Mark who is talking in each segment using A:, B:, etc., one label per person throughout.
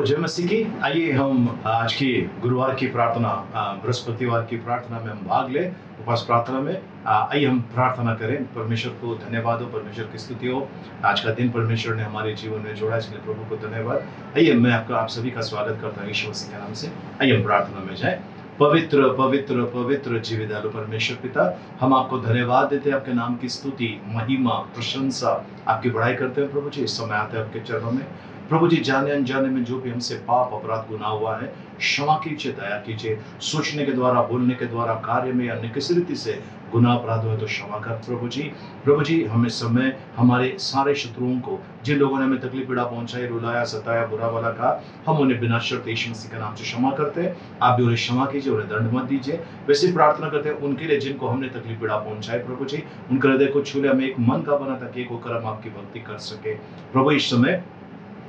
A: को जय मसीह की। आइए हम आज की गुरुवार की प्रार्थना, बृहस्पतिवार की प्रार्थना में हम भाग लें। उपवास प्रार्थना में आइए हम प्रार्थना करें। परमेश्वर को धन्यवाद हो, परमेश्वर की स्तुति हो। आज का दिन परमेश्वर ने हमारे जीवन में जोड़ा, इसलिए प्रभु को धन्यवाद। आइए मैं आप सभी का स्वागत करता हूँ यीशु मसीह के नाम से। आइए हम प्रार्थना में जाएं। पवित्र पवित्र पवित्र जीवित परमेश्वर पिता, हम आपको धन्यवाद देते हैं, आपके नाम की स्तुति, महिमा, प्रशंसा, आपकी बड़ाई करते हैं प्रभु जी। इस समय आते हैं आपके चरणों में प्रभु जी। जाने अनजाने में जो भी हमसे पाप अपराध गुनाह हुआ है, क्षमा कीजिए, दया कीजिए। सोचने के द्वारा, बोलने के द्वारा, कार्य में या अन्य किसी रीति से गुनाह अपराध हुए तो क्षमा कर प्रभु जी। प्रभु जी, हमें समय हमारे सारे शत्रुओं को, जिन लोगों ने हमें तकलीफ पीड़ा पहुंचाई, रुलाया, सताया, बुरा वाला कहा, हम उन्हें बिना शर्त यीशु मसीह के नाम से क्षमा करते हैं। आप भी उन्हें क्षमा कीजिए, उन्हें दंड मत दीजिए। वैसे प्रार्थना करते हैं उनके लिए जिनको हमने तकलीफ पीड़ा पहुंचाई प्रभु जी, उनके हृदय को छू ले। हमें एक मन का बना ताकि एक होकर हम आपकी भक्ति कर सके प्रभु। इस समय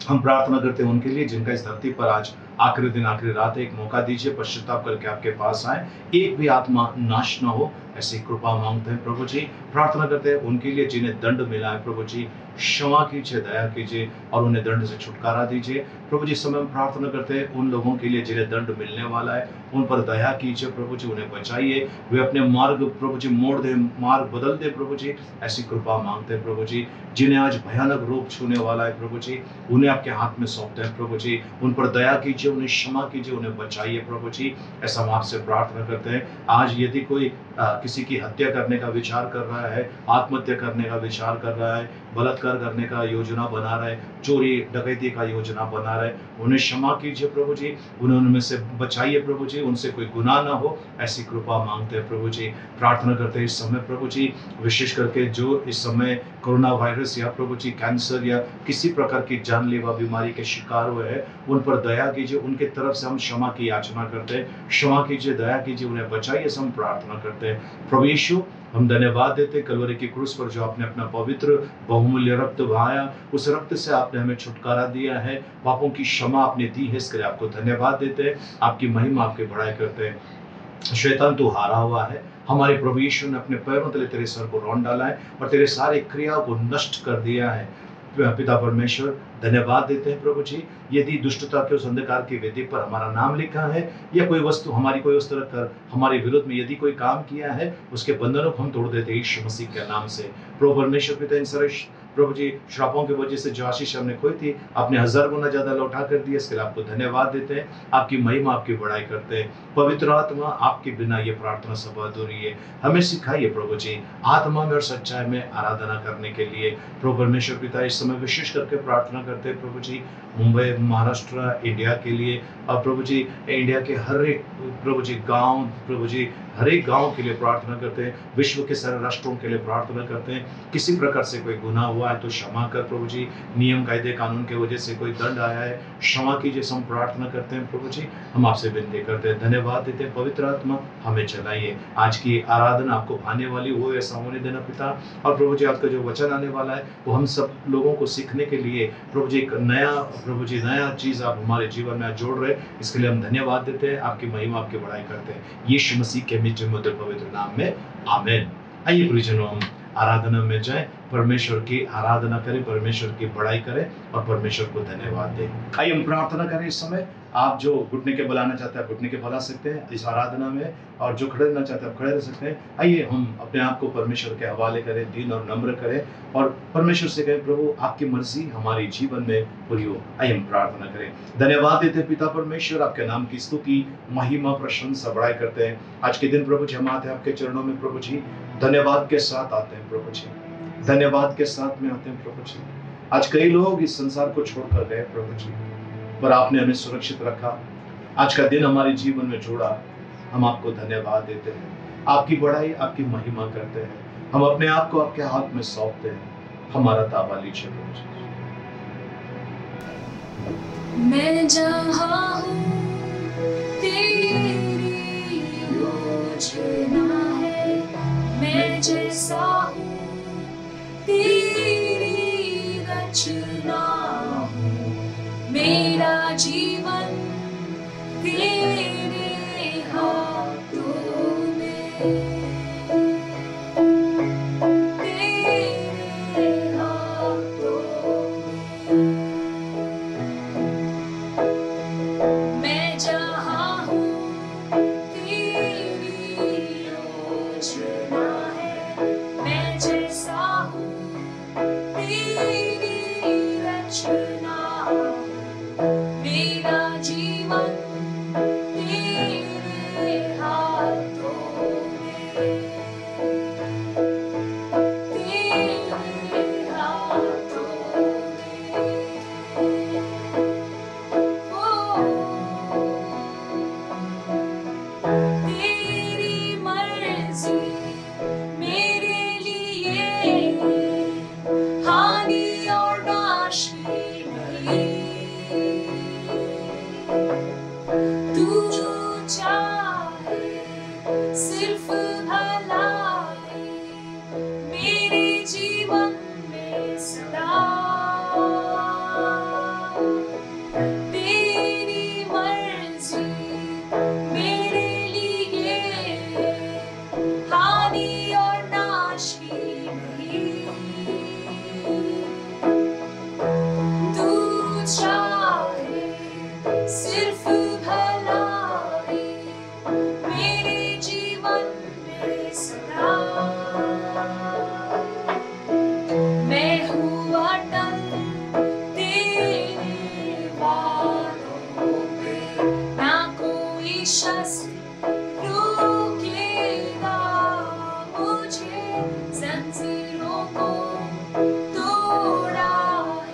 A: हम प्रार्थना करते हैं उनके लिए जिनका इस धरती पर आज आखिरी दिन, आखिरी रात है। एक मौका दीजिए, पश्चाताप करके आपके पास आए, एक भी आत्मा नाश ना हो, ऐसी कृपा मांगते हैं प्रभु जी। प्रार्थना करते हैं उनके लिए जिन्हें दंड मिला है प्रभु जी, क्षमा कीजिए, दया कीजिए और उन्हें दंड से छुटकारा दीजिए प्रभु जी। समय हम प्रार्थना करते हैं उन लोगों के लिए जिन्हें दंड मिलने वाला है, उन पर दया कीजिए प्रभु जी, उन्हें बचाइए। वे अपने मार्ग प्रभु जी मोड़ दे, मार्ग बदल दे प्रभु जी, ऐसी कृपा मांगते हैं प्रभु जी। जिन्हें आज भयानक रोग छूने वाला है प्रभु जी, उन्हें आपके हाथ में सौंपते हैं प्रभु जी। उन पर दया कीजिए, उन्हें क्षमा कीजिए, उन्हें बचाइए प्रभु जी। ऐसा हम आपसे प्रार्थना करते हैं। आज यदि कोई किसी की हत्या करने का विचार कर रहा है, आत्महत्या करने का विचार कर रहा है, बलात्कार करने का योजना बना रहा है, चोरी डकैती का योजना बना रहा है, उन्हें क्षमा कीजिए प्रभु जी, उन्हें उनमें से बचाइए प्रभु जी, उनसे कोई गुनाह ना हो, ऐसी कृपा मांगते हैं प्रभु जी। प्रार्थना करते हैं इस समय प्रभु जी, विशेष करके जो इस समय कोरोना वायरस या प्रभु जी कैंसर या किसी प्रकार की जानलेवा बीमारी के शिकार हुए हैं, उन पर दया कीजिए। उनके तरफ से हम क्षमा की याचना करते हैं, क्षमा कीजिए, दया कीजिए, उन्हें बचाइए, हम प्रार्थना करते हैं प्रभु यीशु। हम धन्यवाद देते हैं कलवरी की क्रूस पर जो आपने अपना पवित्र बहुमूल्य रक्त बहाया, उस रक्त से आपने हमें छुटकारा दिया है, पापों की क्षमा आपने दी है, इसके लिए आपको धन्यवाद देते हैं, आपकी महिमा, आपकी बड़ाई करते हैं। शैतान तो हारा हुआ है, हमारे प्रभु यीशु ने अपने पैरों तले तेरे सर को रौंद डाला है और तेरे सारे क्रियाओं को नष्ट कर दिया है। पिता परमेश्वर, धन्यवाद देते हैं प्रभु जी। यदि दुष्टता के उस अंधकार की वेदी पर हमारा नाम लिखा है या कोई वस्तु, हमारी कोई वस्तु रखकर हमारे विरुद्ध में यदि कोई काम किया है, उसके बंधनों को हम तोड़ देते हैं यीशु मसीह के नाम से। प्रभु परमेश्वर पिता, इन सारे प्रभु जी श्रापों की वजह से जो आशीष हमने खोई थी, आपने 1000 गुना ज्यादा लौटा कर दिया, इसके लिए आपको धन्यवाद देते हैं, आपकी महिमा, आपकी बड़ाई करते हैं। पवित्र आत्मा, आपके बिना ये प्रार्थना सभा अधूरी है, हमें सिखाइए प्रभु जी आत्मा में और सच्चाई में आराधना करने के लिए। प्रभु परमेश्वर पिता, इस समय विशेष करके प्रार्थना करते हैं प्रभु जी मुंबई, महाराष्ट्र, इंडिया के लिए, और प्रभु जी इंडिया के हर एक प्रभु जी गांव, प्रभु जी हर एक गांव के लिए प्रार्थना करते हैं, विश्व के सारे राष्ट्रों के लिए प्रार्थना करते हैं। किसी प्रकार से कोई गुनाह हुआ है तो क्षमा कर प्रभु जी, नियम कायदे कानून के वजह से कोई दंड आया है, क्षमा कीजिए, हम प्रार्थना करते हैं प्रभु जी। हम आपसे विनती करते हैं, धन्यवाद देते हैं, पवित्र आत्मा हमें चलाइए। आज की आराधना आपको भाने वाली हो, ऐसा होने देना पिता। और प्रभु जी आपका जो वचन आने वाला है वो हम सब लोगों को सीखने के लिए प्रभु जी एक नया, प्रभु जी नया चीज आप हमारे जीवन में जोड़ रहे, इसके लिए हम धन्यवाद देते हैं, आपकी महिमा, आपकी बड़ाई करते हैं यीशु मसीह के मीठे मधुर पवित्र नाम में, आमीन। आइए प्रियजनों, हम आराधना में जाएं, परमेश्वर की आराधना करें, परमेश्वर की बड़ाई करें और परमेश्वर को धन्यवाद दें। आइए हम प्रार्थना करें इस समय। आप जो घुटने के बलाना चाहते हैं, घुटने के बला सकते हैं इस आराधना में, और जो खड़े रहना चाहते हैं आप खड़े रह सकते हैं। आइए हम अपने आप को परमेश्वर के हवाले करें, दीन और नम्र करें और परमेश्वर से कहें, प्रभु आपकी मर्जी हमारे जीवन में पूरी हो। आइए हम प्रार्थना करें। धन्यवाद देते हैं पिता परमेश्वर, आपके नाम की स्तुति, महिमा, प्रशंसा, बड़ाई करते हैं। आज के दिन प्रभु जी हम आते हैं आपके चरणों में प्रभु जी, धन्यवाद के साथ आते हैं प्रभु जी, धन्यवाद के साथ में आते हैं प्रभु जी। आज कई लोग इस संसार को छोड़कर गए प्रभु जी, पर आपने हमें सुरक्षित रखा, आज का दिन हमारे जीवन में जोड़ा, हम आपको धन्यवाद देते हैं, आपकी बड़ाई, आपकी महिमा करते हैं। हम अपने आप को आपके हाथ में सौंपते हैं, हमारा ताबा लीजिए प्रभु जी।
B: मैं जहाँ हूँ तेरी योजना है, मैं जैसा हूँ तेरी रचना हूँ, मेरा जीवन तेरे हाथों में, तेरे हाथों में। रचना है, मैं जैसा हूँ तेरी रचना हूँ, मेरा जीवन तेरे हाथों में, तेरे हाथों में। ओ तेरी मर्जी मेरे लिए हानि और नाश की नहीं, तू चाहे सिर्फ भलाई मेरे जीवन में सदा, तेरी मर्जी मेरे लिए हानि और नाश की नहीं, तू चाहे सिर्फ भलाई मेरे जीवन में सदा। मैं हूँ अटल तेरे वादों पे, ना कोई शस्त्र रोकेगा मुझे, जंजीरों को तोड़ा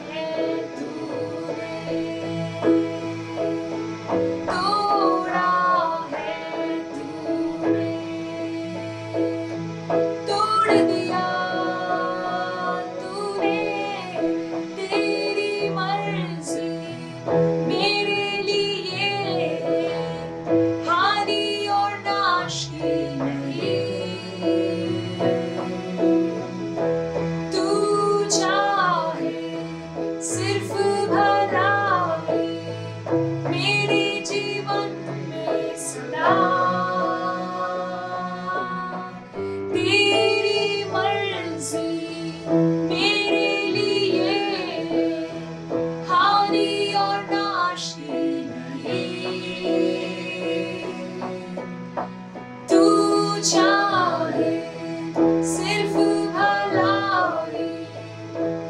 B: है तूने, तोड़ा है तूने, तोड़ दिया तूने, तेरी मर्जी मेरे लिए हानि और नाश की नहीं, तू चाहे सिर्फ भलाई मेरे जीवन में सदा, तेरी मर्जी मेरे लिए हानि और नाश की नहीं, तू चाहे सिर्फ भलाई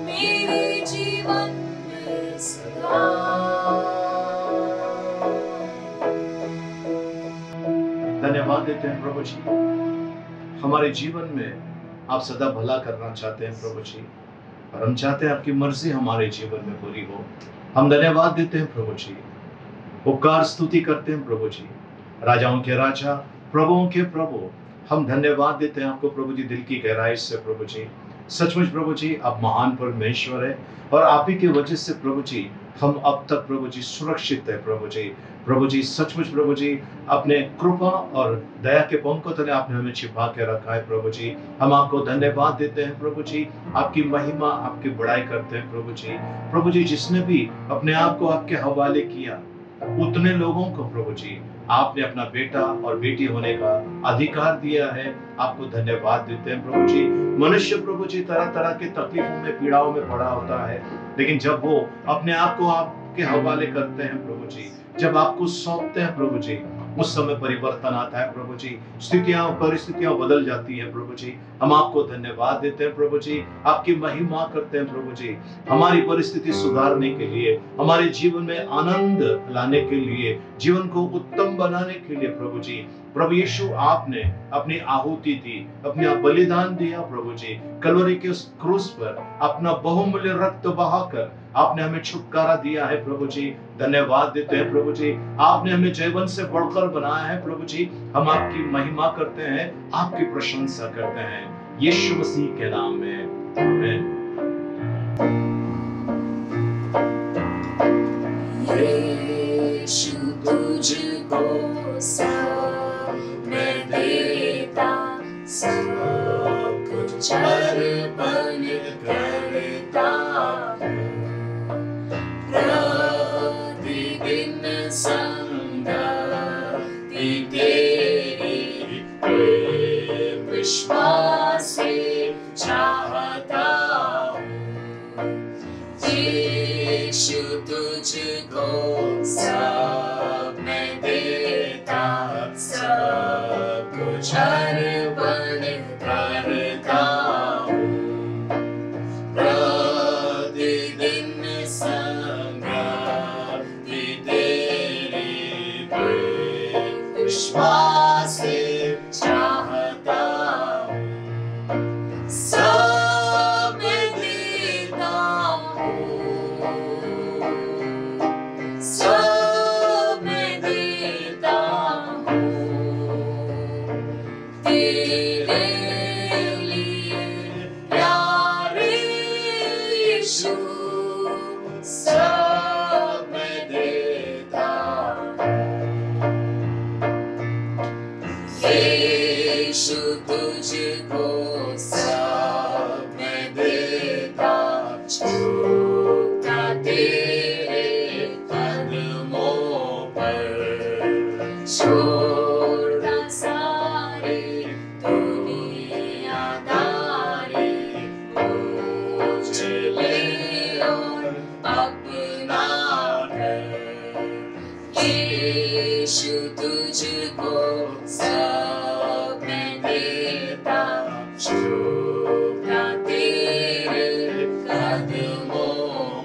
B: मेरे जीवन में सदा।
A: धन्यवाद देते हैं प्रभु जी, हमारे जीवन में आप सदा भला करना चाहते हैं प्रभु जी, और हम चाहते हैं आपकी मर्जी हमारे जीवन में पूरी हो। हम धन्यवाद देते हैं प्रभु जी, उपकार स्तुति करते हैं प्रभु जी, राजाओं के राजा प्रभुओं के प्रभु, हम धन्यवाद देते हैं आपको प्रभु जी दिल की गहराई से प्रभु जी। सचमुच प्रभु जी आप महान परमेश्वर है, और आप ही की वजह से प्रभु जी हम अब तक प्रभु जी सुरक्षित है प्रभु जी। प्रभु जी सचमुच प्रभु जी अपने कृपा और दया के पंखों तले आपने हमें छिपा के रखा है प्रभु जी। हम आपको धन्यवाद देते हैं प्रभु जी, आपकी महिमा आपकी बड़ाई करते हैं प्रभु जी। प्रभु जी जिसने भी अपने आप को आपके हवाले किया उतने लोगों को प्रभु जी आपने अपना बेटा और बेटी होने का अधिकार दिया है। आपको धन्यवाद देते हैं प्रभु जी। मनुष्य प्रभु जी तरह तरह के तकलीफों में पीड़ाओं में पड़ा होता है, लेकिन जब वो अपने आप को आपके हवाले करते हैं प्रभु जी, जब आपको सौंपते हैं प्रभु जी, उस समय परिवर्तन आता है प्रभु जी, स्थितियां परिस्थितियां बदल जाती है प्रभु जी। हम आपको धन्यवाद देते हैं प्रभु जी, आपकी महिमा करते हैं प्रभु जी, हमारी परिस्थिति सुधारने के लिए, हमारे जीवन में आनंद लाने के लिए, जीवन को उत्तम बनाने के लिए प्रभु जी। प्रभु यीशु आपने अपनी आहुति दी, अपना बलिदान दिया प्रभु जी, कलवरी के उस क्रूस पर अपना बहुमूल्य रक्त बहाकर आपने हमें छुटकारा दिया है प्रभु जी। धन्यवाद देते हैं प्रभु जी, आपने हमें जीवन से बढ़कर बनाया है प्रभु जी। हम आपकी महिमा करते हैं, आपकी प्रशंसा करते हैं, यीशु मसीह के नाम में आमीन।
B: यीशु तुझको सब मैं देता, सब कुछ अर्पण करता हूँ, प्रतिदिन संगति तेरी प्रेम विश्वास से चाहता हूँ। यीशु तुझको सब मैं देता, सब कुछ अर्पण सब मैं देता, झुकता तेरे कदमों पर, छोड़ता सारी दुनियादारी, मुझे ले और अपना कर। यीशु तुझको सब मैं देता, झुकता तेरे कदमों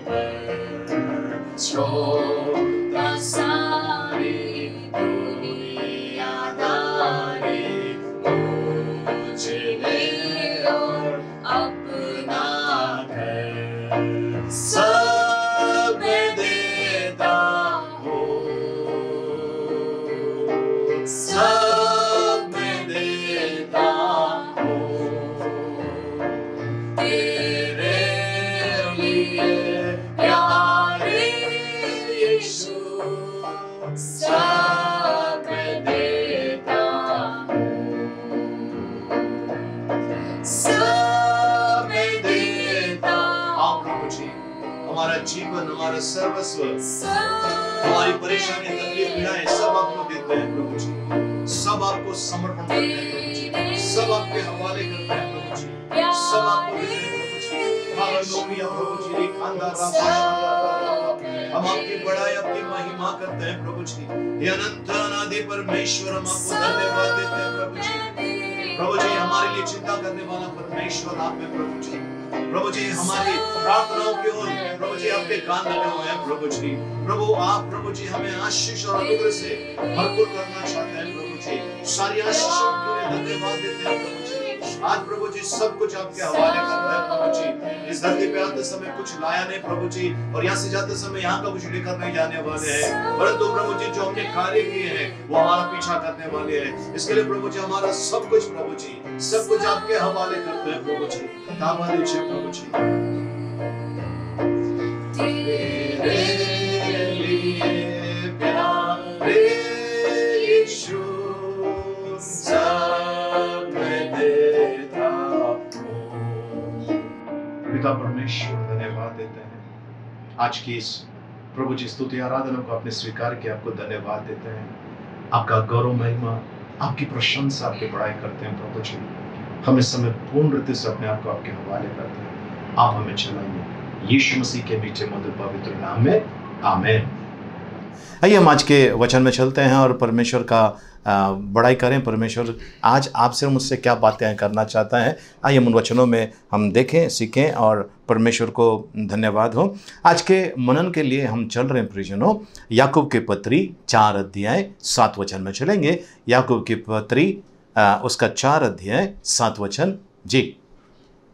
B: पर, छोड़ता सारी दुनियादारी, मुझे ले और अपना कर। सब मैं देता हूँ, सब मैं देता हूँ, तेरे लिए प्यारे यीशु, सब मैं देता हूँ, सब मैं देता
A: हाँ प्रभु जी, हमारा जीवन, हमारा सर्वस्व, हमारी परेशानी, तकलीफ, पीड़ाएं सब आपको देते हैं प्रभु जी, सब आपको समर्पण करते हैं प्रभु जी, सब आपके हवाले करते हैं प्रभु जी, सब आपको देते हैं प्रभु जी। हालेलुया प्रभु जी, हम आपकी बड़ाई, आपकी महिमा करते हैं प्रभु जी। ये अनंत अनादि परमेश्वर, हम आपको धन्यवाद देते हैं प्रभु जी। प्रभु जी, हमारे लिए चिंता करने वाला परमेश्वर आप हैं प्रभु जी। प्रभु जी, हमारी प्रार्थनाओं की ओर प्रभु जी आपके कान लगे हुए हैं प्रभु जी। प्रभु आप प्रभु जी हमें आशीष और अनुग्रह से भरपूर करना चाहते हैं प्रभु जी। सारी आशीषों के लिए धन्यवाद देते हैं प्रभु जी। आज प्रभु जी सब कुछ आपके हवाले करते हैं प्रभु जी। इस धरती पे आते समय कुछ लाया नहीं प्रभु जी, और यहाँ से जाते समय यहाँ का कुछ लेकर नहीं जाने वाले हैं, परंतु प्रभु जी जो हमने कार्य किए हैं वो हमारा पीछा करने वाले हैं। इसके लिए प्रभु जी हमारा सब कुछ प्रभु जी, सब कुछ आपके हवाले करते हैं प्रभु जी। दावा दीजिए प्रभु जी। तेरे लिए प्यारे यीशु, सब मैं देता हूँ। पिता परमेश्वर, धन्यवाद देते हैं आज की इस प्रभु जी स्तुति आराधना को आपने स्वीकार किया, आपको धन्यवाद देते हैं। आपका गौरव महिमा, आपकी प्रशंसा, आपकी बड़ाई करते हैं प्रभु जी। हम इस समय पूर्ण रीति से अपने आप को आपके हवाले करते हैं। आप हमें चलाइए यीशु मसीह के मीठे मधुर पवित्र नाम में, आमीन। आइए हम आज के वचन में चलते हैं और परमेश्वर का बड़ाई करें। परमेश्वर आज आपसे और मुझसे क्या बातें करना चाहता है, आइए उन वचनों में हम देखें, सीखें और परमेश्वर को धन्यवाद हो। आज के मनन के लिए हम चल रहे हैं प्रियजनों, याकूब की पत्री 4 अध्याय 7 वचन में चलेंगे। याकूब की पत्री उसका 4 अध्याय 7 वचन जी।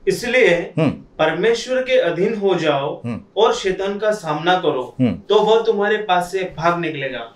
C: इसलिए परमेश्वर के अधीन हो जाओ और शैतान का सामना करो, तो वह तुम्हारे पास से भाग निकलेगा।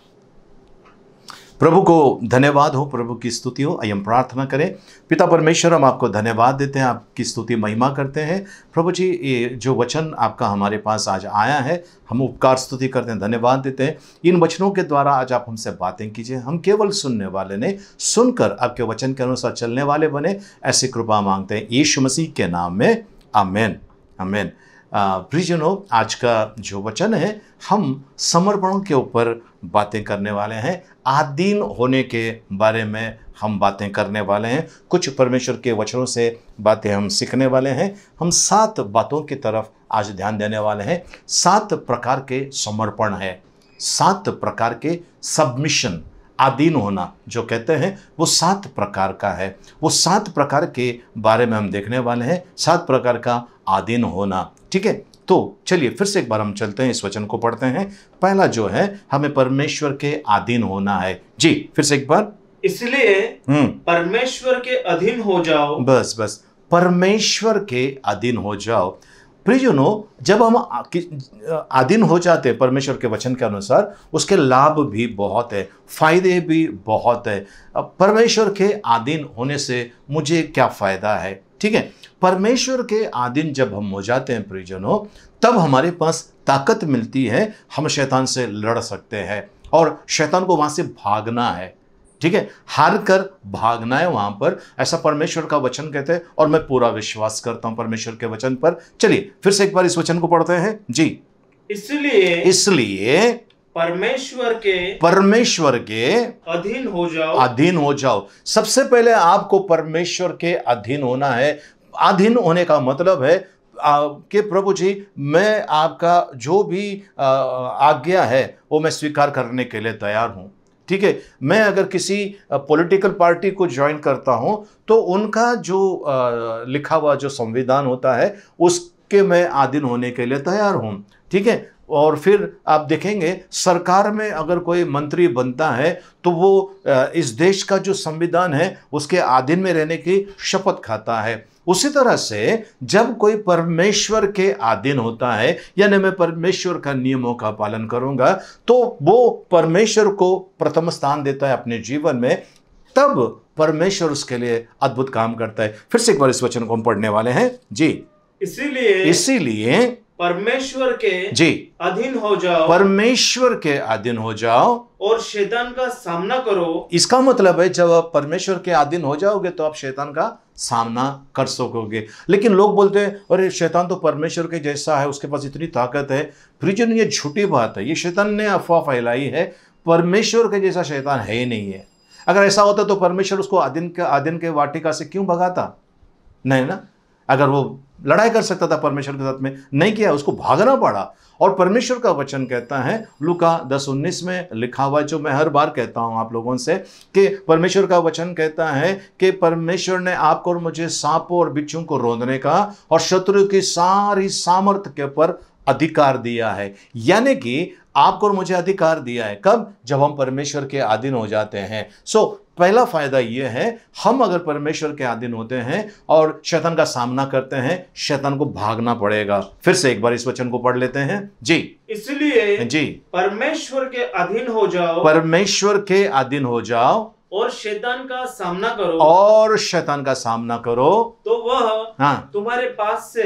A: प्रभु को धन्यवाद हो, प्रभु की स्तुति हो। आइए हम प्रार्थना करें। पिता परमेश्वर, हम आपको धन्यवाद देते हैं, आपकी स्तुति महिमा करते हैं। प्रभु जी, ये जो वचन आपका हमारे पास आज आया है, हम उपकार स्तुति करते हैं, धन्यवाद देते हैं। इन वचनों के द्वारा आज आप हमसे बातें कीजिए। हम केवल सुनने वाले नहीं, सुनकर आपके वचन के अनुसार चलने वाले बने, ऐसी कृपा मांगते हैं यीशु मसीह के नाम में, आमीन, आमीन। प्रियजनों, आज का जो वचन है, हम समर्पण के ऊपर बातें करने वाले हैं। आधीन होने के बारे में हम बातें करने वाले हैं। कुछ परमेश्वर के वचनों से बातें हम सीखने वाले हैं। हम 7 बातों की तरफ आज ध्यान देने वाले हैं। 7 प्रकार के समर्पण है, 7 प्रकार के सबमिशन, आधीन होना जो कहते हैं, वो 7 प्रकार का है। वो 7 प्रकार के बारे में हम देखने वाले हैं, 7 प्रकार का आधीन होना। ठीक है, तो चलिए फिर से एक बार हम चलते हैं, इस वचन को पढ़ते हैं। पहला जो है, हमें परमेश्वर के अधीन होना है जी। फिर से एक बार, इसलिए
C: परमेश्वर के अधीन हो जाओ।
A: बस बस, परमेश्वर के अधीन हो जाओ। प्रियजनों, जब हम अधीन हो जाते हैं परमेश्वर के वचन के अनुसार, उसके लाभ भी बहुत है, फायदे भी बहुत है। परमेश्वर के अधीन होने से मुझे क्या फायदा है? ठीक है, परमेश्वर के अधीन जब हम हो जाते हैं प्रियजनों, तब हमारे पास ताकत मिलती है, हम शैतान से लड़ सकते हैं और शैतान को वहां से भागना है। ठीक है, हार कर भागना है वहां पर, ऐसा परमेश्वर का वचन कहते हैं। और मैं पूरा विश्वास करता हूं परमेश्वर के वचन पर। चलिए फिर से एक बार इस वचन को पढ़ते हैं जी। इसलिए परमेश्वर के अधीन हो जाओ। सबसे पहले आपको परमेश्वर के अधीन होना है। अधीन होने का मतलब है कि प्रभु जी मैं आपका जो भी आज्ञा है वो मैं स्वीकार करने के लिए तैयार हूं। ठीक है, मैं अगर किसी पॉलिटिकल पार्टी को ज्वाइन करता हूं तो उनका जो लिखा हुआ जो संविधान होता है उसके मैं अधीन होने के लिए तैयार हूं। ठीक है, और फिर आप देखेंगे सरकार में अगर कोई मंत्री बनता है तो वो इस देश का जो संविधान है उसके अधीन में रहने की शपथ खाता है। उसी तरह से जब कोई परमेश्वर के अधीन होता है, यानी मैं परमेश्वर का नियमों का पालन करूंगा, तो वो परमेश्वर को प्रथम स्थान देता है अपने जीवन में, तब परमेश्वर उसके लिए अद्भुत काम करता है। फिर से एक बार इस वचन को हम पढ़ने वाले हैं जी। इसीलिए
C: परमेश्वर के
A: जी
C: अधीन हो जाओ,
A: परमेश्वर के अधीन हो जाओ
C: और शैतान का सामना करो।
A: इसका मतलब है जब आप परमेश्वर के अधीन हो जाओगे तो आप शैतान का सामना कर सकोगे। लेकिन लोग बोलते हैं अरे शैतान तो परमेश्वर के जैसा है, उसके पास इतनी ताकत है। प्रिजन, ये झूठी बात है, ये शैतान ने अफवाह फैलाई है। परमेश्वर के जैसा शैतान है ही नहीं है। अगर ऐसा होता तो परमेश्वर उसको अधीन के वाटिका से क्यों भगाता? नहीं ना, अगर वो लड़ाई कर सकता था परमेश्वर के साथ में, नहीं किया, उसको भागना पड़ा। और परमेश्वर का वचन कहता है लूका 10:19 में लिखा हुआ, जो मैं हर बार कहता हूं आप लोगों से, कि परमेश्वर का वचन कहता है कि परमेश्वर ने आपको और मुझे सांपों और बिच्छू को रौंदने का और शत्रु की सारी सामर्थ्य के ऊपर अधिकार दिया है। यानी कि आपको और मुझे अधिकार दिया है। कब? जब हम परमेश्वर के अधीन हो जाते हैं। पहला फायदा यह है, हम अगर परमेश्वर के अधीन होते हैं और शैतान का सामना करते हैं, शैतान को भागना पड़ेगा। फिर से एक बार इस वचन को पढ़ लेते हैं जी।
C: इसलिए
A: जी
C: परमेश्वर के अधीन हो जाओ,
A: परमेश्वर के अधीन हो जाओ
C: और शैतान का सामना करो,
A: और शैतान का सामना करो,
C: तो वह तुम्हारे पास से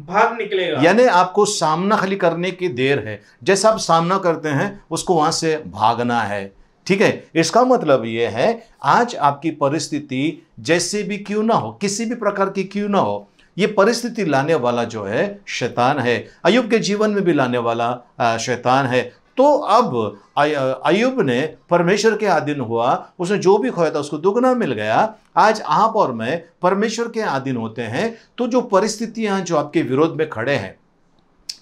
C: भाग निकलेगा।
A: यानी आपको सामना खाली करने की देर है। जैसा आप सामना करते हैं उसको वहां से भागना है। ठीक है, इसका मतलब यह है आज आपकी परिस्थिति जैसे भी क्यों ना हो, किसी भी प्रकार की क्यों ना हो, ये परिस्थिति लाने वाला जो है शैतान है। अय्यूब के जीवन में भी लाने वाला शैतान है। तो अब अय्यूब ने परमेश्वर के अधीन हुआ, उसने जो भी खोया था उसको दुगना मिल गया। आज आप और मैं परमेश्वर के अधीन होते हैं तो जो परिस्थितियां जो आपके विरोध में खड़े हैं,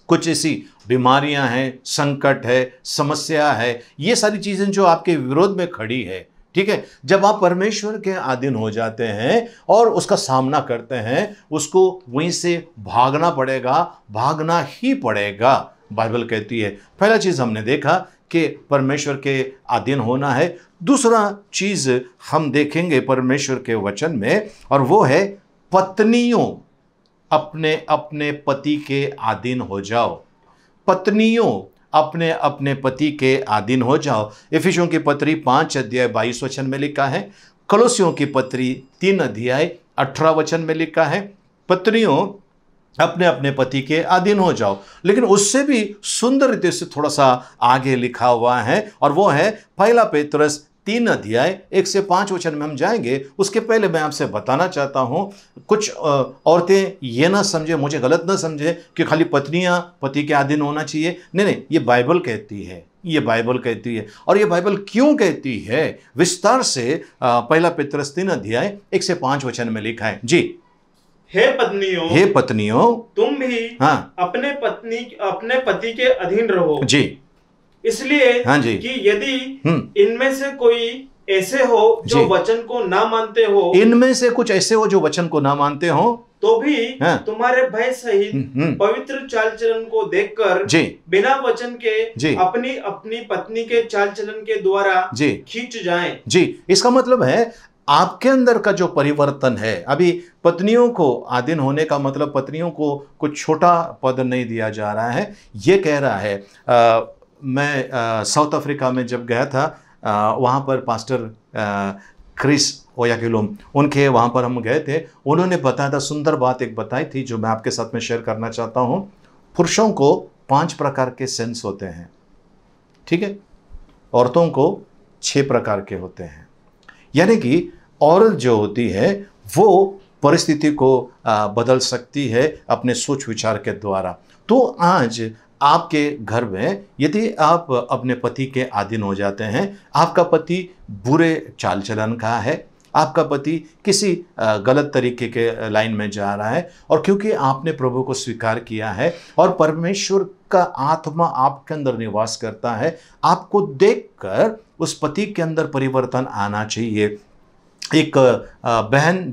A: कुछ ऐसी बीमारियां हैं, संकट है, समस्या है, ये सारी चीजें जो आपके विरोध में खड़ी है, ठीक है, जब आप परमेश्वर के अधीन हो जाते हैं और उसका सामना करते हैं, उसको वहीं से भागना पड़ेगा, भागना ही पड़ेगा। बाइबल कहती है पहला चीज हमने देखा कि परमेश्वर के अधीन होना है। दूसरा चीज हम देखेंगे परमेश्वर के वचन में, और वो है पत्नियों अपने अपने पति के अधीन हो जाओ। पत्नियों अपने अपने पति के अधीन हो जाओ। इफिसियों की पत्री 5:22 में लिखा है। कलोसियों की पत्री 3:18 में लिखा है, पत्नियों अपने अपने पति के अधीन हो जाओ। लेकिन उससे भी सुंदर रीति से थोड़ा सा आगे लिखा हुआ है, और वो है पहला पेत्रस 3:1-5 में हम जाएंगे। उसके पहले मैं आपसे बताना चाहता हूं, कुछ औरतें ये ना समझे, मुझे गलत ना समझे कि खाली पत्नियां पति के अधीन होना चाहिए। नहीं नहीं, ये बाइबल कहती है, ये बाइबल कहती है। और ये बाइबल क्यों कहती है, विस्तार से पहला पेत्रस 3:1-5 में लिखा है जी।
C: हे पत्नियों, तुम भी अपने पति के अधीन रहो
A: जी,
C: इसलिए कि यदि इनमें से कोई ऐसे हो जो वचन को ना मानते हो,
A: इनमें से कुछ ऐसे हो जो वचन को ना मानते हो,
C: तो भी तुम्हारे भय सहित पवित्र चाल चलन को देखकर बिना वचन के अपनी अपनी पत्नी के चाल चलन के द्वारा खींच जाएं। जी,
A: इसका मतलब है आपके अंदर का जो परिवर्तन है। अभी पत्नियों को अधीन होने का मतलब पत्नियों को कुछ छोटा पद नहीं दिया जा रहा है। ये कह रहा है, मैं साउथ अफ्रीका में जब गया था, वहाँ पर पास्टर क्रिस ओयाकिलोम, उनके वहाँ पर हम गए थे। उन्होंने बताया था, सुंदर बात एक बताई थी जो मैं आपके साथ में शेयर करना चाहता हूँ। पुरुषों को 5 प्रकार के सेंस होते हैं, ठीक है, औरतों को 6 प्रकार के होते हैं। यानी कि औरत जो होती है वो परिस्थिति को बदल सकती है अपने सोच विचार के द्वारा। तो आज आपके घर में यदि आप अपने पति के अधीन हो जाते हैं, आपका पति बुरे चाल चलन का है, आपका पति किसी गलत तरीके के लाइन में जा रहा है, और क्योंकि आपने प्रभु को स्वीकार किया है और परमेश्वर का आत्मा आपके अंदर निवास करता है, आपको देखकर उस पति के अंदर परिवर्तन आना चाहिए। एक बहन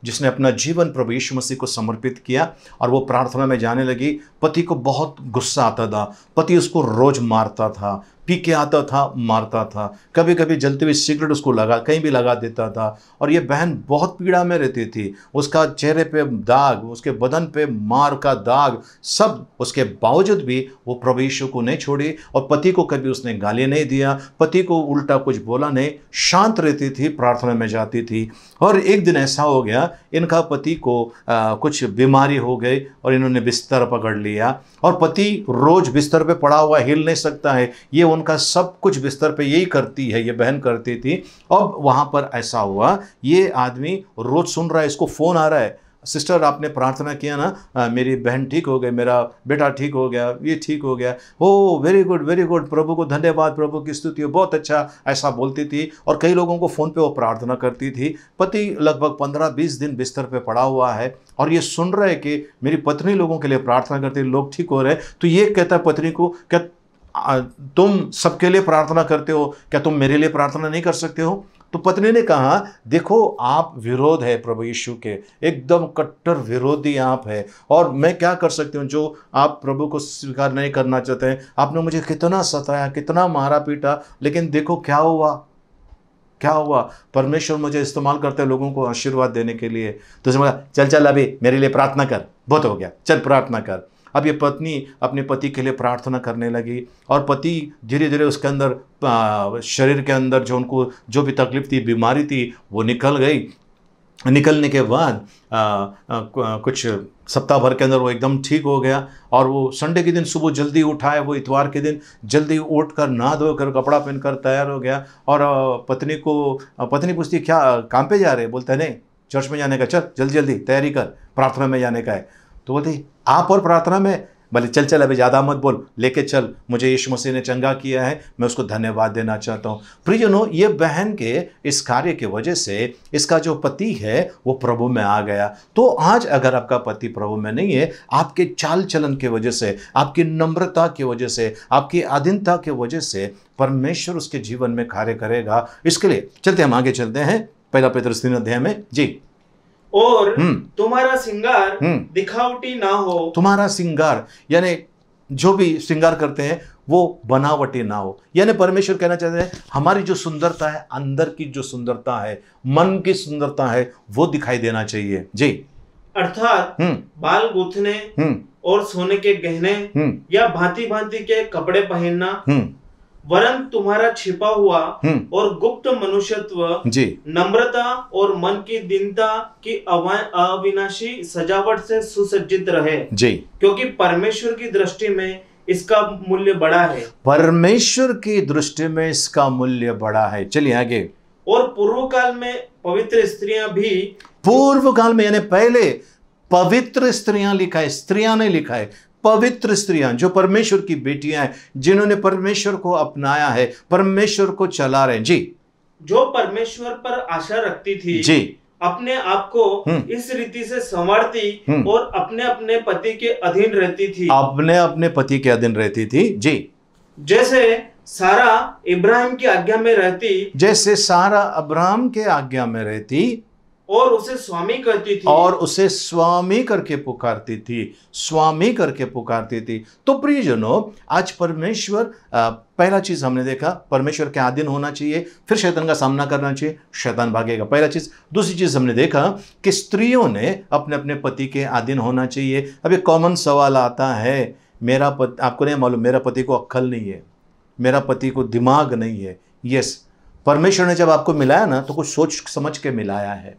A: जिसने अपना जीवन प्रभु यीशु मसीह को समर्पित किया और वो प्रार्थना में जाने लगी, पति को बहुत गुस्सा आता था, पति उसको रोज मारता था, पी के आता था, मारता था, कभी कभी जलती हुई सिगरेट उसको कहीं भी लगा देता था, और ये बहन बहुत पीड़ा में रहती थी। उसका चेहरे पे दाग, उसके बदन पे मार का दाग, सब उसके बावजूद भी वो प्रभु यीशु को नहीं छोड़ी और पति को कभी उसने गाली नहीं दिया, पति को उल्टा कुछ बोला नहीं, शांत रहती थी, प्रार्थना में जाती थी। और एक दिन ऐसा हो गया, इनका पति को कुछ बीमारी हो गई और इन्होंने बिस्तर पकड़ लिया, और पति रोज बिस्तर पे पड़ा हुआ हिल नहीं सकता है, ये उनका सब कुछ बिस्तर पे यही करती है, ये बहन करती थी। अब वहाँ पर ऐसा हुआ, ये आदमी रोज सुन रहा है, इसको फ़ोन आ रहा है, सिस्टर आपने प्रार्थना किया ना, मेरी बहन ठीक हो गई, मेरा बेटा ठीक हो गया, ये ठीक हो गया, ओ वेरी गुड, प्रभु को धन्यवाद, प्रभु की स्तुति हो, बहुत अच्छा, ऐसा बोलती थी। और कई लोगों को फ़ोन पे वो प्रार्थना करती थी। पति लगभग 15-20 दिन बिस्तर पे पड़ा हुआ है और ये सुन रहे कि मेरी पत्नी लोगों के लिए प्रार्थना करती है, लोग ठीक हो रहे हैं। तो ये कहता है पत्नी को, क्या तुम सबके लिए प्रार्थना करते हो, क्या तुम मेरे लिए प्रार्थना नहीं कर सकते हो? तो पत्नी ने कहा, देखो आप विरोध है प्रभु यीशु के, एकदम कट्टर विरोधी आप है, और मैं क्या कर सकती हूँ, जो आप प्रभु को स्वीकार नहीं करना चाहते हैं। आपने मुझे कितना सताया, कितना मारा पीटा, लेकिन देखो क्या हुआ, क्या हुआ, परमेश्वर मुझे इस्तेमाल करते हैं लोगों को आशीर्वाद देने के लिए। तो उसने बोला, चल अभी मेरे लिए प्रार्थना कर, बहुत हो गया, चल प्रार्थना कर। अब ये पत्नी अपने पति के लिए प्रार्थना करने लगी, और पति धीरे धीरे उसके अंदर शरीर के अंदर उनको जो भी तकलीफ थी, बीमारी थी, वो निकल गई। निकलने के बाद कुछ सप्ताह भर के अंदर वो एकदम ठीक हो गया, और वो संडे के दिन सुबह जल्दी उठा है, वो इतवार के दिन जल्दी उठकर नहा धोकर कपड़ा पहनकर तैयार हो गया। और पत्नी पूछती, क्या काम पे जा रहे? बोलता है नहीं, चर्च में जाने का, चल जल्दी जल्दी तैयारी कर, प्रार्थना में जाने का है। तो बोलती, आप और प्रार्थना में? बोले चल अभी ज़्यादा मत बोल, लेके चल, मुझे यीशु मसीह ने चंगा किया है, मैं उसको धन्यवाद देना चाहता हूँ। प्रियजनों, ये बहन के इस कार्य की वजह से इसका जो पति है वो प्रभु में आ गया। तो आज अगर आपका पति प्रभु में नहीं है, आपके चाल चलन की वजह से, आपकी नम्रता की वजह से, आपकी अधीनता की वजह से परमेश्वर उसके जीवन में कार्य करेगा। इसके लिए चलते हम आगे चलते हैं 1 पेतरुस 3 अध्याय में। जी,
C: और तुम्हारा श्रृंगार दिखावटी ना हो। तुम्हारा
A: श्रृंगार यानी जो भी श्रृंगार करते हैं वो बनावटी ना हो। यानी परमेश्वर कहना चाहते हैं, हमारी जो सुंदरता है, अंदर की जो सुंदरता है, मन की सुंदरता है, वो दिखाई देना चाहिए। जी,
C: अर्थात बाल गूंथने और सोने के गहने या भांति भांति के कपड़े पहनना, वरन तुम्हारा छिपा हुआ और गुप्त मनुष्यत्व नम्रता और मन की दीनता की अविनाशी सजावट से सुसज्जित रहे, क्योंकि परमेश्वर की दृष्टि में इसका मूल्य बड़ा है। परमेश्वर की दृष्टि में इसका मूल्य बड़ा है। चलिए आगे। और पूर्व काल में पवित्र स्त्रियां भी, पूर्व काल में यानी पहले पवित्र स्त्रियां लिखा है, स्त्रियां नहीं लिखा है, पवित्र स्त्रियां जो परमेश्वर की बेटियां हैं, जिन्होंने परमेश्वर को अपनाया है, परमेश्वर को चला रहे हैं। जी, जो परमेश्वर पर आशा रखती थी, जी, अपने आप को इस रीति से संवारती और अपने अपने पति के अधीन रहती थी, अपने अपने पति के अधीन रहती थी। जी, जैसे सारा इब्राहिम की आज्ञा में रहती, जैसे सारा अब्राहम के आज्ञा में रहती और उसे स्वामी करती थी, और उसे स्वामी करके पुकारती थी, स्वामी करके पुकारती थी। तो प्रियजनों, आज परमेश्वर, पहला चीज हमने देखा, परमेश्वर के अधीन होना चाहिए, फिर शैतान का सामना करना चाहिए, शैतान भागेगा। पहला चीज। दूसरी चीज हमने देखा कि स्त्रियों ने अपने अपने पति के अधीन होना चाहिए। अब एक कॉमन सवाल आता है, मेरा पति, आपको नहीं मालूम, मेरा पति को अक्ल नहीं है, मेरा पति को दिमाग नहीं है। यस, परमेश्वर ने जब आपको मिलाया ना, तो कुछ सोच समझ के मिलाया है,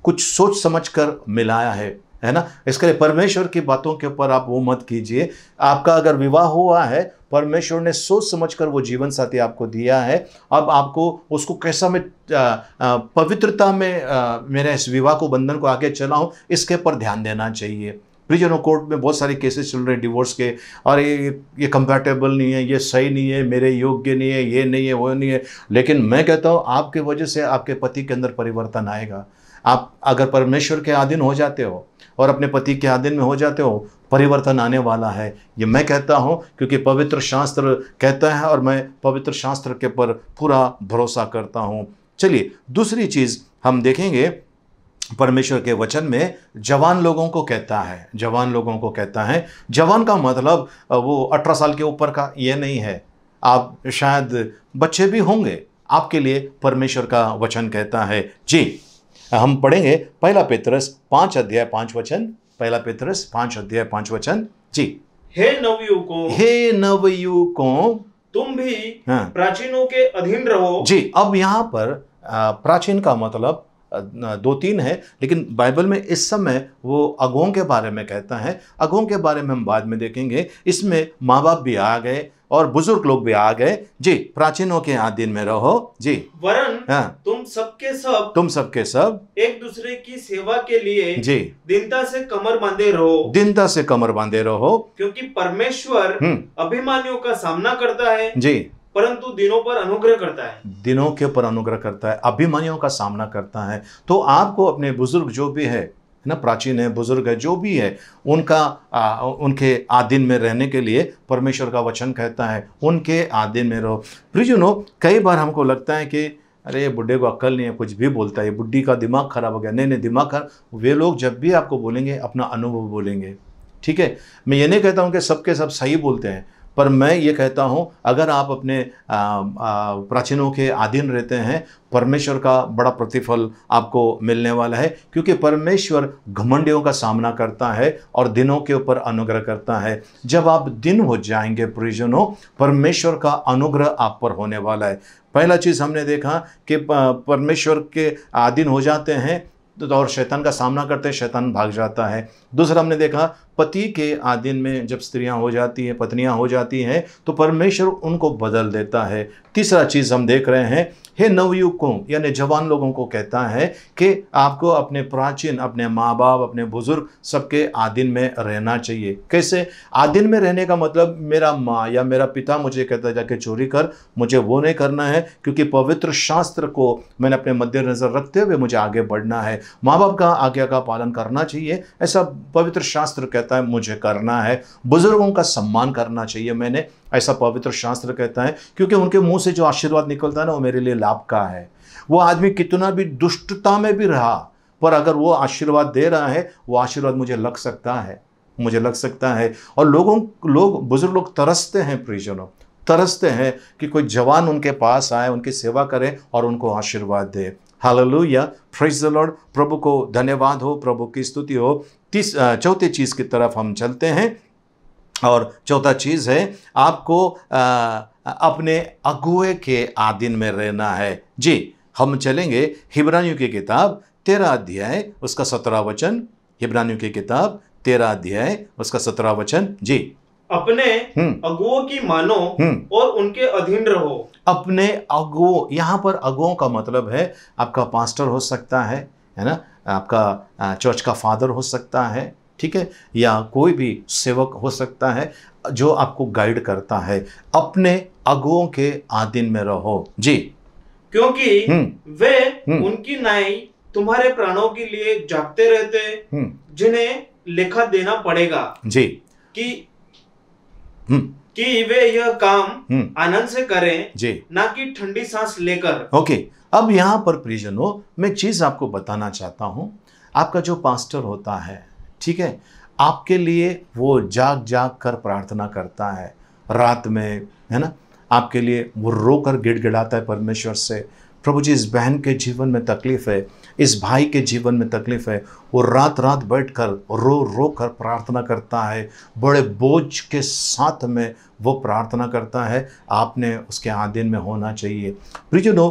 C: कुछ सोच समझ कर मिलाया है।
A: है ना। इसके लिए परमेश्वर की बातों के ऊपर आप वो मत कीजिए। आपका अगर विवाह हुआ है, परमेश्वर ने सोच समझकर वो जीवन साथी आपको दिया है, अब आपको उसको कैसा मैं पवित्रता में मेरे इस विवाह को बंधन को आगे चलाऊं, इसके ऊपर ध्यान देना चाहिए। प्रिजनों कोर्ट में बहुत सारे केसेस चल रहे हैं डिवोर्स के, और ये कंपैटिबल नहीं है, ये सही नहीं है, मेरे योग्य नहीं है, ये नहीं है, वो नहीं है। लेकिन मैं कहता हूँ आपके वजह से आपके पति के अंदर परिवर्तन आएगा। आप अगर परमेश्वर के अधीन हो जाते हो और अपने पति के अधीन में हो जाते हो, परिवर्तन आने वाला है। ये मैं कहता हूँ क्योंकि पवित्र शास्त्र कहता है और मैं पवित्र शास्त्र के पर पूरा भरोसा करता हूँ। चलिए दूसरी चीज़ हम देखेंगे, परमेश्वर के वचन में जवान लोगों को कहता है, जवान लोगों को कहता है। जवान का मतलब वो 18 साल के ऊपर का ये नहीं है, आप शायद बच्चे भी होंगे, आपके लिए परमेश्वर का वचन कहता है। जी हम पढ़ेंगे 1 पेतरस 5 अध्याय 5 वचन, 1 पेतरस 5 अध्याय 5 वचन। जी
C: हे नवयुवकों,
A: हे नवयुवकों,
C: तुम भी
A: हाँ।
C: प्राचीनों के अधीन रहो।
A: जी अब यहाँ पर प्राचीन का मतलब 2-3 है, लेकिन बाइबल में इस समय वो अगुओं के बारे में कहता है। अगुओं के बारे में हम बाद में देखेंगे। इसमें माँ बाप भी आ गए और बुजुर्ग लोग भी आ गए। जी प्राचीनों के अधीन में रहो। जी
C: वरन
A: हाँ।
C: तुम सबके सब
A: एक
C: दूसरे की सेवा के लिए
A: जी
C: दीनता से कमर बांधे रहो,
A: दीनता से कमर बांधे रहो,
C: क्योंकि परमेश्वर अभिमानियों का सामना करता है,
A: जी
C: परंतु दिनों पर अनुग्रह करता है।
A: दिनों के ऊपर अनुग्रह करता है, अभिमानियों का सामना करता है। तो आपको अपने बुजुर्ग जो भी है ना, प्राचीन है, बुजुर्ग है, जो भी है, उनके आधीन में रहने के लिए परमेश्वर का वचन कहता है, उनके आधीन में रहो। प्रियजनों, कई बार हमको लगता है कि अरे ये बुढ़े को अक्ल नहीं है, कुछ भी बोलता है, बुढ़ी का दिमाग खराब हो गया। नहीं, दिमाग खराब, वे लोग जब भी आपको बोलेंगे अपना अनुभव बोलेंगे, ठीक है। मैं ये नहीं कहता हूँ कि सबके सब सही बोलते हैं, पर मैं ये कहता हूँ अगर आप अपने प्राचीनों के अधीन रहते हैं, परमेश्वर का बड़ा प्रतिफल आपको मिलने वाला है, क्योंकि परमेश्वर घमंडियों का सामना करता है और दिनों के ऊपर अनुग्रह करता है। जब आप दिन हो जाएंगे प्रियजनों, परमेश्वर का अनुग्रह आप पर होने वाला है। पहला चीज़ हमने देखा कि परमेश्वर के अधीन हो जाते हैं और शैतान का सामना करते हैं, शैतान भाग जाता है। दूसरा हमने देखा पति के अधीन में जब स्त्रियां हो जाती हैं, पत्नियां हो जाती हैं, तो परमेश्वर उनको बदल देता है। तीसरा चीज़ हम देख रहे हैं, हे नवयुवकों यानी जवान लोगों को कहता है कि आपको अपने प्राचीन, अपने माँ बाप, अपने बुजुर्ग सबके अधीन में रहना चाहिए। कैसे अधीन में रहने का मतलब, मेरा माँ या मेरा पिता मुझे कहता है जाके चोरी कर, मुझे वो नहीं करना है, क्योंकि पवित्र शास्त्र को मैंने अपने मद्देनजर रखते हुए मुझे आगे बढ़ना है। माँ बाप का आज्ञा का पालन करना चाहिए, ऐसा पवित्र शास्त्र कहता है मुझे करना है। बुजुर्गों का सम्मान करना चाहिए मैंने, ऐसा पवित्र शास्त्र कहता है, क्योंकि उनके मुंह से जो आशीर्वाद निकलता है ना, वो मेरे लिए लाभ का है। वो आदमी कितना भी दुष्टता में भी रहा, पर अगर वो आशीर्वाद दे रहा है, वो आशीर्वाद मुझे लग सकता है, मुझे लग सकता है। और लोग बुजुर्ग लोग तरसते हैं, प्रियजनों तरसते हैं कि कोई जवान उनके पास आए, उनकी सेवा करे और उनको आशीर्वाद दे। Hallelujah, praise the lord. प्रभु को धन्यवाद हो, प्रभु की स्तुति हो। चौथी चीज़ की तरफ हम चलते हैं, और चौथा चीज़ है आपको अपने अगुए के अधीन में रहना है। जी हम चलेंगे हिब्रानियों की किताब 13 अध्याय उसका 17 वचन। हिब्रानियों की किताब 13 अध्याय उसका 17 वचन। जी
C: अपने अगुओं की मानो और उनके अधीन रहो। अपने
A: अगुओं, यहाँ पर अगुओं का मतलब है आपका पास्टर हो सकता है ना, आपका चर्च का फादर हो सकता है, ठीक है, या कोई भी सेवक हो सकता है जो आपको गाइड करता है। अपने अगुओं के अधीन में रहो। जी क्योंकि
C: वे उनकी नाई तुम्हारे प्राणों के लिए जागते रहते, जिन्हें लेखा देना पड़ेगा। जी कि वे यह काम आनंद से करें, जी ना कि ठंडी सांस लेकर। ओके, अब यहाँ पर प्रियजनों मैं चीज आपको बताना चाहता हूँ। आपका जो पास्टर होता है, ठीक है, आपके लिए वो जाग जाग कर प्रार्थना करता है रात में, है ना, आपके लिए वो रोकर गिड़गिड़ाता है परमेश्वर से, प्रभु जी इस बहन के जीवन में तकलीफ है, इस भाई के जीवन में तकलीफ है। वो रात रात बैठकर रो रो कर प्रार्थना करता है, बड़े बोझ के साथ में वो प्रार्थना करता है। आपने उसके अधीन में होना चाहिए। प्रियजनों,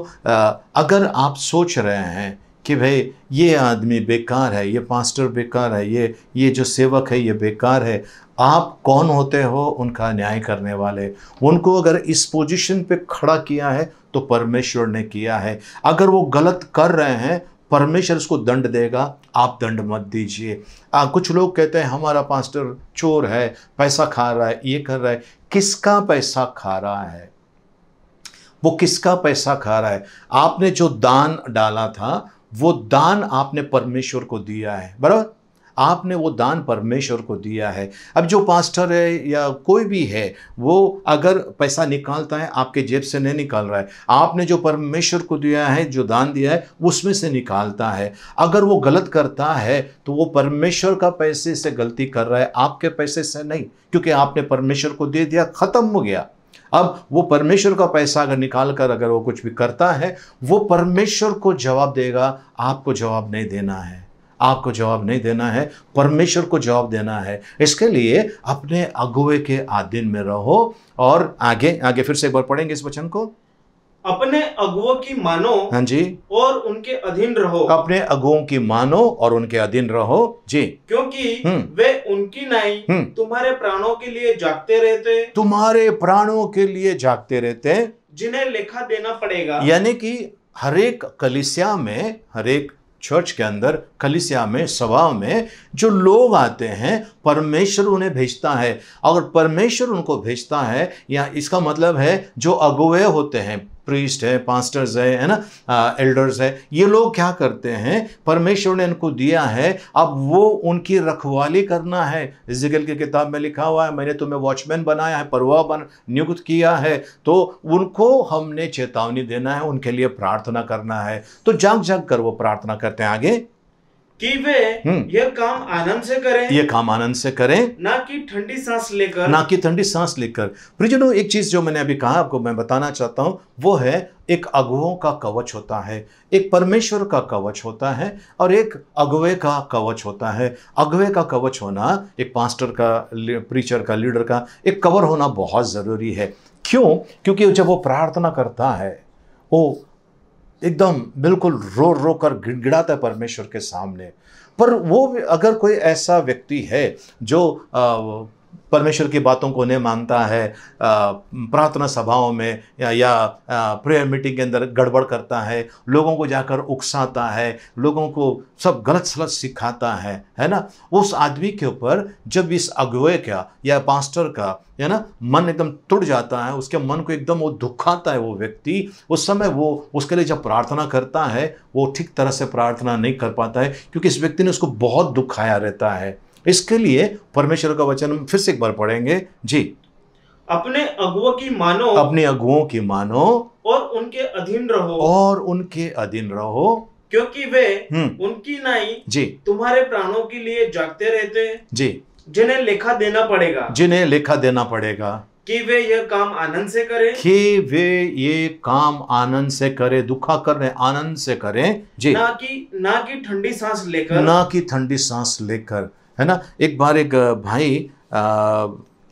C: अगर आप सोच रहे हैं
A: कि भाई ये आदमी बेकार है, ये पास्टर बेकार है, ये जो सेवक है ये बेकार है। आप कौन होते हो उनका न्याय करने वाले? उनको अगर इस पोजीशन पे खड़ा किया है तो परमेश्वर ने किया है। अगर वो गलत कर रहे हैं परमेश्वर उसको दंड देगा, आप दंड मत दीजिए। कुछ लोग कहते हैं हमारा पास्टर चोर है, पैसा खा रहा है, ये कर रहा है। किसका पैसा खा रहा है? वो किसका पैसा खा रहा है? आपने जो दान डाला था वो दान आपने परमेश्वर को दिया है, बराबर? आपने वो दान परमेश्वर को दिया है। अब जो पास्टर है या कोई भी है वो अगर पैसा निकालता है आपके जेब से नहीं निकाल रहा है, आपने जो परमेश्वर को दिया है, जो दान दिया है उसमें से निकालता है। अगर वो गलत करता है तो वो परमेश्वर का पैसे से गलती कर रहा है, आपके पैसे से नहीं, क्योंकि आपने परमेश्वर को दे दिया, खत्म हो गया। अब वो परमेश्वर का पैसा अगर निकाल कर अगर वो कुछ भी करता है वो परमेश्वर को जवाब देगा, आपको जवाब नहीं देना है। आपको जवाब नहीं देना है, परमेश्वर को जवाब देना है। इसके लिए अपने अगुवे के अधीन में रहो। और आगे आगे फिर से एक बार पढ़ेंगे इस वचन को।
C: अपने अगुओं की मानो,
A: हाँ जी,
C: और उनके अधीन रहो।
A: अपने अगुओं की मानो और उनके अधीन रहो जी,
C: क्योंकि वे उनकी नाई तुम्हारे प्राणों के लिए जागते रहते,
A: तुम्हारे प्राणों के लिए जागते रहते,
C: जिन्हें लेखा देना पड़ेगा।
A: यानी कि हरेक कलीसिया में, हरेक चर्च के अंदर, कलीसिया में, सभा में जो लोग आते हैं परमेश्वर उन्हें भेजता है। अगर परमेश्वर उनको भेजता है, या इसका मतलब है जो अगुवे होते हैं, प्रीस्ट है, पास्टर्स है ना, एल्डर्स है, ये लोग क्या करते हैं? परमेश्वर ने इनको दिया है, अब वो उनकी रखवाली करना है। इज़ेकिएल की किताब में लिखा हुआ है, मैंने तुम्हें वॉचमैन बनाया है, परवाह नियुक्त किया है। तो उनको हमने चेतावनी देना है, उनके लिए प्रार्थना करना है। तो जाग जाग कर वो प्रार्थना करते हैं। आगे
C: कि वे यह काम आनंद से करें,
A: ये काम आनंद से करें,
C: ना कि ठंडी सांस लेकर,
A: ना कि ठंडी सांस लेकर। प्रियजनों, एक चीज जो मैंने अभी कहा आपको मैं बताना चाहता हूं, वो है एक अगुओं का कवच होता है, एक परमेश्वर का कवच होता है, और एक अगुवे का कवच होता है। अगुवे का कवच होना, एक पास्टर का, प्रीचर का, लीडर का एक कवर होना बहुत जरूरी है। क्यों? क्योंकि जब वो प्रार्थना करता है वो एकदम बिल्कुल रो रो कर गिड़गिड़ाता है परमेश्वर के सामने। पर वो अगर कोई ऐसा व्यक्ति है जो परमेश्वर की बातों को नहीं मानता है, प्रार्थना सभाओं में या प्रेयर मीटिंग के अंदर गड़बड़ करता है, लोगों को जाकर उकसाता है, लोगों को सब गलत सलत सिखाता है ना, उस आदमी के ऊपर जब इस अगुवे का या पास्टर का है ना मन एकदम टूट जाता है, उसके मन को एकदम वो दुखाता है वो व्यक्ति, उस समय वो उसके लिए जब प्रार्थना करता है वो ठीक तरह से प्रार्थना नहीं कर पाता है, क्योंकि इस व्यक्ति ने उसको बहुत दुखाया रहता है। इसके लिए परमेश्वर का वचन फिर से एक बार पढ़ेंगे जी।
C: अपने अगुओं की मानो,
A: अपने अगुओं की मानो,
C: और उनके अधीन रहो,
A: और उनके अधीन रहो,
C: क्योंकि वे उनकी नाई
A: जी
C: तुम्हारे प्राणों के लिए जागते रहते
A: जी,
C: जिन्हें लेखा देना पड़ेगा,
A: जिन्हें लेखा देना पड़ेगा,
C: कि वे यह काम आनंद से करें,
A: कि वे ये काम आनंद से करें, दुखा कर रहे आनंद से करें जी,
C: ना कि ठंडी सांस लेकर,
A: ना कि ठंडी सांस लेकर, है ना। एक बार एक भाई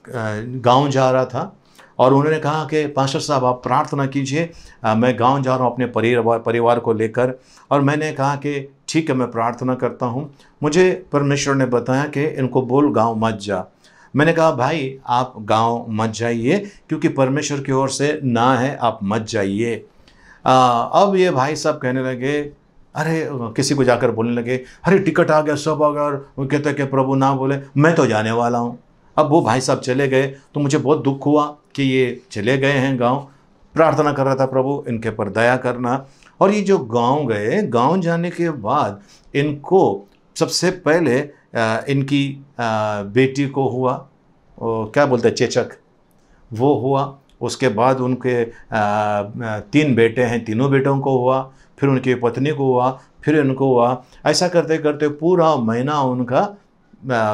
A: गांव जा रहा था और उन्होंने कहा कि पास्टर साहब आप प्रार्थना कीजिए, मैं गांव जा रहा हूं अपने परिवार को लेकर। और मैंने कहा कि ठीक है मैं प्रार्थना करता हूं, मुझे परमेश्वर ने बताया कि इनको बोल गांव मत जा। मैंने कहा भाई आप गांव मत जाइए, क्योंकि परमेश्वर की ओर से ना है, आप मत जाइए। अब ये भाई साहब कहने लगे, अरे किसी को जाकर बोलने लगे, अरे टिकट आ गया, सब आ गया, और वो कहते कि प्रभु ना बोले, मैं तो जाने वाला हूँ। अब वो भाई साहब चले गए तो मुझे बहुत दुख हुआ कि ये चले गए हैं गांव। प्रार्थना कर रहा था प्रभु इनके पर दया करना। और ये जो गांव गए, गांव जाने के बाद इनको सबसे पहले इनकी बेटी को हुआ, क्या बोलते हैं, चेचक, वो हुआ। उसके बाद उनके 3 बेटे हैं, तीनों बेटों को हुआ, फिर उनकी पत्नी को हुआ, फिर इनको हुआ। ऐसा करते करते पूरा महीना उनका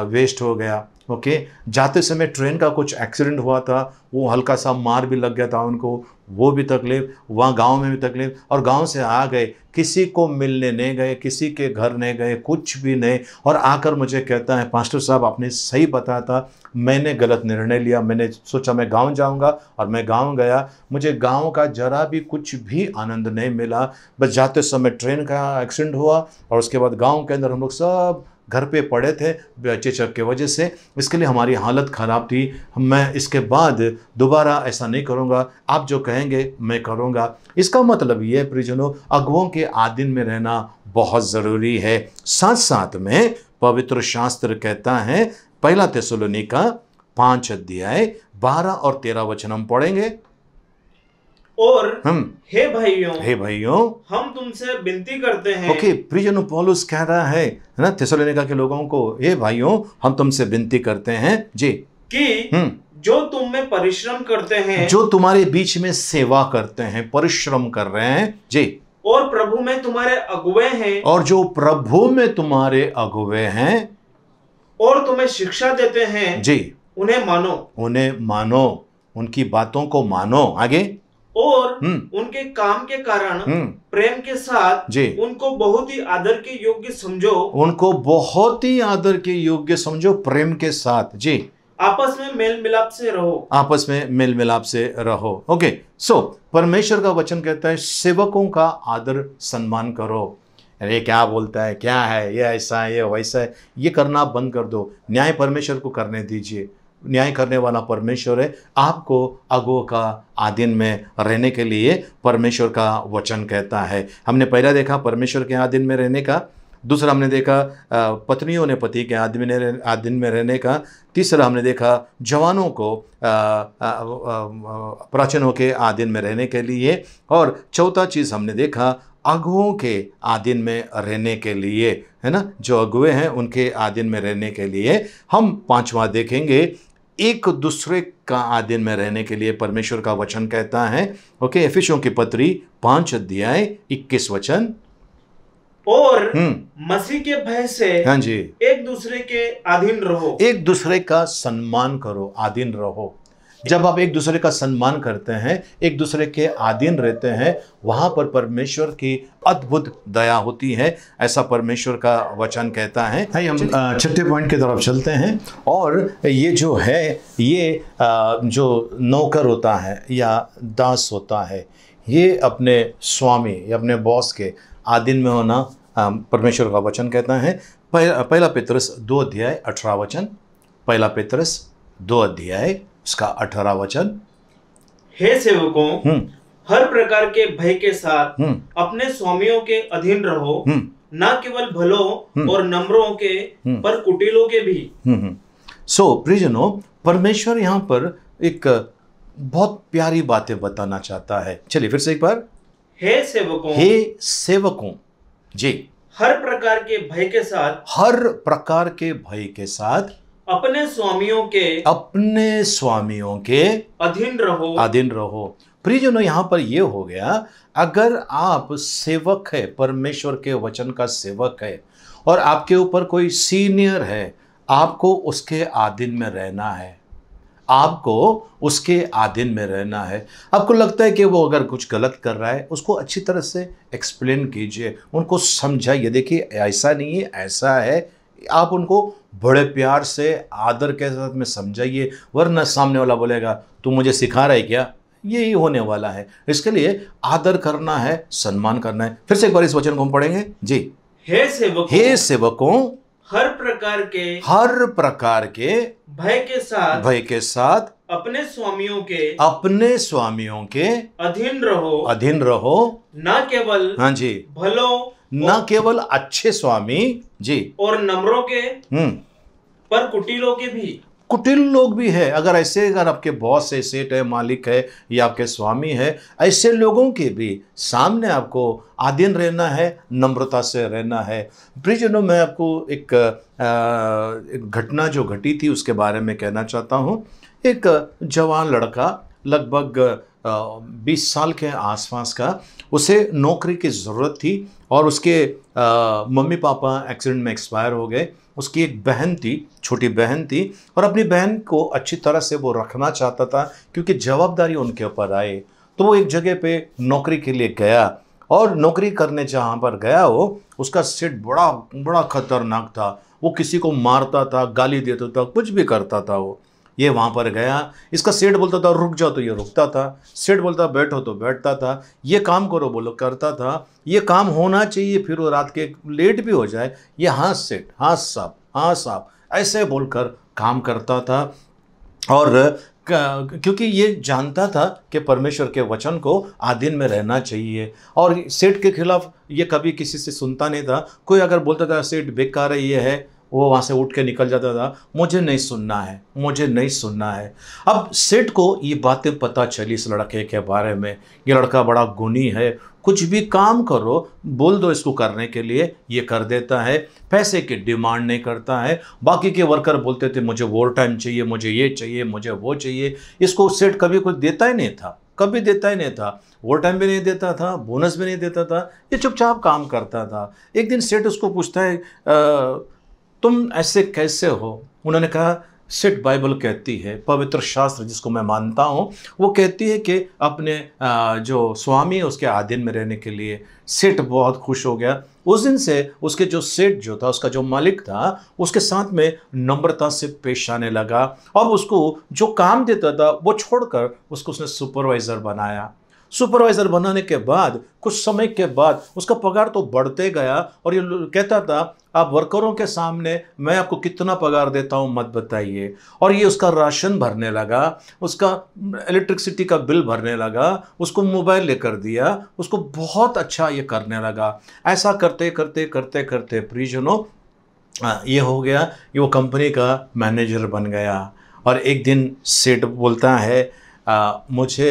A: वेस्ट हो गया। ओके, जाते समय ट्रेन का कुछ एक्सीडेंट हुआ था, वो हल्का सा मार भी लग गया था उनको, वो भी तकलीफ, वहाँ गांव में भी तकलीफ, और गांव से आ गए, किसी को मिलने नहीं गए, किसी के घर नहीं गए, कुछ भी नहीं, और आकर मुझे कहता है, पास्टर साहब आपने सही बताया था, मैंने गलत निर्णय लिया, मैंने सोचा मैं गांव जाऊंगा और मैं गांव गया, मुझे गांव का जरा भी कुछ भी आनंद नहीं मिला। बस जाते समय ट्रेन का एक्सीडेंट हुआ और उसके बाद गांव के अंदर हम लोग सब घर पे पड़े थे चेचक के वजह से, इसके लिए हमारी हालत ख़राब थी। मैं इसके बाद दोबारा ऐसा नहीं करूँगा, आप जो कहेंगे मैं करूँगा। इसका मतलब ये है प्रियजनों, अगुओं के आधीन में रहना बहुत ज़रूरी है। साथ साथ में पवित्र शास्त्र कहता है, पहला थिस्सलुनीका 5 अध्याय 12 और 13 वचन हम पढ़ेंगे।
C: और
A: हम
C: हे भाइयों
A: हम
C: तुमसे विनती करते हैं।
A: ओके, प्रियजनों पौलुस कह रहा है ना थिस्सलुनीका के लोगों को, हे भाइयों हम तुमसे विनती करते हैं जी
C: कि जो तुम में परिश्रम करते हैं,
A: जो तुम्हारे बीच में सेवा करते हैं, परिश्रम कर रहे हैं जी,
C: और प्रभु में तुम्हारे अगुवे हैं,
A: और जो प्रभु में तुम्हारे अगुवे हैं
C: और तुम्हें शिक्षा देते हैं
A: जी,
C: उन्हें
A: मानो, उनकी बातों को मानो। आगे,
C: और उनके काम के कारण प्रेम के साथ
A: जी,
C: उनको बहुत ही आदर के योग्य समझो,
A: उनको बहुत ही आदर के योग्य समझो, प्रेम के साथ जी,
C: आपस में मेल मिलाप से रहो,
A: आपस में मेल मिलाप से रहो। ओके, सो परमेश्वर का वचन कहता है सेवकों का आदर सम्मान करो। अरे क्या बोलता है, क्या है, ये ऐसा है, ये वैसा है, ये करना बंद कर दो। न्याय परमेश्वर को करने दीजिए, न्याय करने वाला परमेश्वर है। आपको अगुओं का आधीन में रहने के लिए परमेश्वर का वचन कहता है। हमने पहला देखा परमेश्वर के आधीन में रहने का, दूसरा हमने देखा पत्नियों ने पति के आधीन में रहने का, तीसरा हमने देखा जवानों को प्राचीनों के आधीन में रहने के लिए, और चौथा चीज़ हमने देखा अगुओं के आधीन में रहने के लिए, है ना, जो अगुए हैं उनके आधीन में रहने के लिए। हम पांचवा देखेंगे एक दूसरे का आधीन में रहने के लिए परमेश्वर का वचन कहता है। ओके, एफिसियों की पत्री 5 अध्याय 21 वचन,
C: और मसीह के भय से
A: हाँ जी,
C: एक दूसरे के अधीन रहो,
A: एक दूसरे का सम्मान करो, आधीन रहो। जब आप एक दूसरे का सम्मान करते हैं, एक दूसरे के अधीन रहते हैं, वहाँ पर परमेश्वर की अद्भुत दया होती है, ऐसा परमेश्वर का वचन कहता है। हम छठे पॉइंट की तरफ चलते हैं, और ये जो है, ये जो नौकर होता है या दास होता है, ये अपने स्वामी या अपने बॉस के आधीन में होना परमेश्वर का वचन कहता है। पहला पेतरस 2 अध्याय 18 वचन, पहला पेतरस 2 अध्याय उसका 18 वचन,
C: हे सेवकों हर प्रकार के भय के साथ अपने स्वामियों के अधीन रहो, न केवल भलों और नम्रों के पर कुटिलों के भी।
A: सो प्रियजनों, परमेश्वर यहाँ पर एक बहुत प्यारी बातें बताना चाहता है। चलिए फिर से एक बार,
C: हे
A: सेवकों जी,
C: हर प्रकार के भय के साथ,
A: हर प्रकार के भय के साथ
C: अपने स्वामियों के
A: अधीन रहो। प्रियजनों, यहाँ पर ये हो गया, अगर आप सेवक है, परमेश्वर के वचन का सेवक है, और आपके ऊपर कोई सीनियर है, आपको उसके अधीन में रहना है, आपको उसके अधीन में रहना है। आपको लगता है कि वो अगर कुछ गलत कर रहा है, उसको अच्छी तरह से एक्सप्लेन कीजिए, उनको समझाइए, देखिए ऐसा नहीं है, ऐसा है। आप उनको बड़े प्यार से आदर के साथ में समझाइए, वरना सामने वाला बोलेगा तू मुझे सिखा रहा है क्या, यही होने वाला है। इसके लिए आदर करना है, सम्मान करना है। फिर से एक बार इस वचन को हम पढ़ेंगे जी, हे सेवकों
C: हर
A: प्रकार के
C: भय के साथ अपने स्वामियों के अधीन रहो, न केवल
A: हाँ जी,
C: भलों,
A: न केवल अच्छे स्वामी जी,
C: और नम्रों के पर कुटिलों के भी।
A: कुटिल लोग भी है। अगर आपके बॉस है, सेठ है, मालिक है, या आपके स्वामी है, ऐसे लोगों के भी सामने आपको अधीन रहना है, नम्रता से रहना है। प्रियजनों, मैं आपको एक घटना जो घटी थी उसके बारे में कहना चाहता हूँ। एक जवान लड़का, लगभग 20 साल के आसपास का, उसे नौकरी की ज़रूरत थी, और उसके मम्मी पापा एक्सीडेंट में एक्सपायर हो गए। उसकी एक बहन थी, छोटी बहन थी, और अपनी बहन को अच्छी तरह से वो रखना चाहता था क्योंकि जवाबदारी उनके ऊपर आए। तो वो एक जगह पे नौकरी के लिए गया, और नौकरी करने जहाँ पर गया वो, उसका सेठ बड़ा बड़ा खतरनाक था। वो किसी को मारता था, गाली देता था, कुछ भी करता था वो। ये वहाँ पर गया, इसका सेठ बोलता था रुक जाओ तो ये रुकता था, सेठ बोलता बैठो तो बैठता था, ये काम करो बोलो करता था, ये काम होना चाहिए फिर वो रात के लेट भी हो जाए, ये हाँ सेठ, हाँ साहब, हाँ साहब, ऐसे बोलकर काम करता था। और क्योंकि ये जानता था कि परमेश्वर के वचन को आधीन में रहना चाहिए, और सेठ के खिलाफ ये कभी किसी से सुनता नहीं था। कोई अगर बोलता था सेठ बेकार है, ये है, वो वहाँ से उठ के निकल जाता था, मुझे नहीं सुनना है, मुझे नहीं सुनना है। अब सेठ को ये बातें पता चली इस लड़के के बारे में, ये लड़का बड़ा गुणी है, कुछ भी काम करो बोल दो इसको करने के लिए, ये कर देता है, पैसे की डिमांड नहीं करता है। बाकी के वर्कर बोलते थे मुझे ओवर टाइम चाहिए, मुझे ये चाहिए, मुझे वो चाहिए, इसको सेठ कभी कुछ देता ही नहीं था, कभी देता ही नहीं था, ओवर टाइम भी नहीं देता था, बोनस भी नहीं देता था, ये चुपचाप काम करता था। एक दिन सेठ उसको पूछता है तुम ऐसे कैसे हो? उन्होंने कहा सेठ बाइबल कहती है, पवित्र शास्त्र जिसको मैं मानता हूँ, वो कहती है कि अपने जो स्वामी है उसके अधीन में रहने के लिए। सेठ बहुत खुश हो गया। उस दिन से उसके जो सेठ जो था, उसका जो मालिक था, उसके साथ में नम्रता से पेश आने लगा, और उसको जो काम देता था वो छोड़कर उसको उसने सुपरवाइज़र बनाया। सुपरवाइज़र बनाने के बाद कुछ समय के बाद उसका पगार तो बढ़ते गया, और ये कहता था आप वर्करों के सामने मैं आपको कितना पगार देता हूँ मत बताइए। और ये उसका राशन भरने लगा, उसका इलेक्ट्रिसिटी का बिल भरने लगा, उसको मोबाइल लेकर दिया, उसको बहुत अच्छा ये करने लगा। ऐसा करते करते करते करते प्रियजनों ये हो गया, ये वो कंपनी का मैनेजर बन गया। और एक दिन सेठ बोलता है मुझे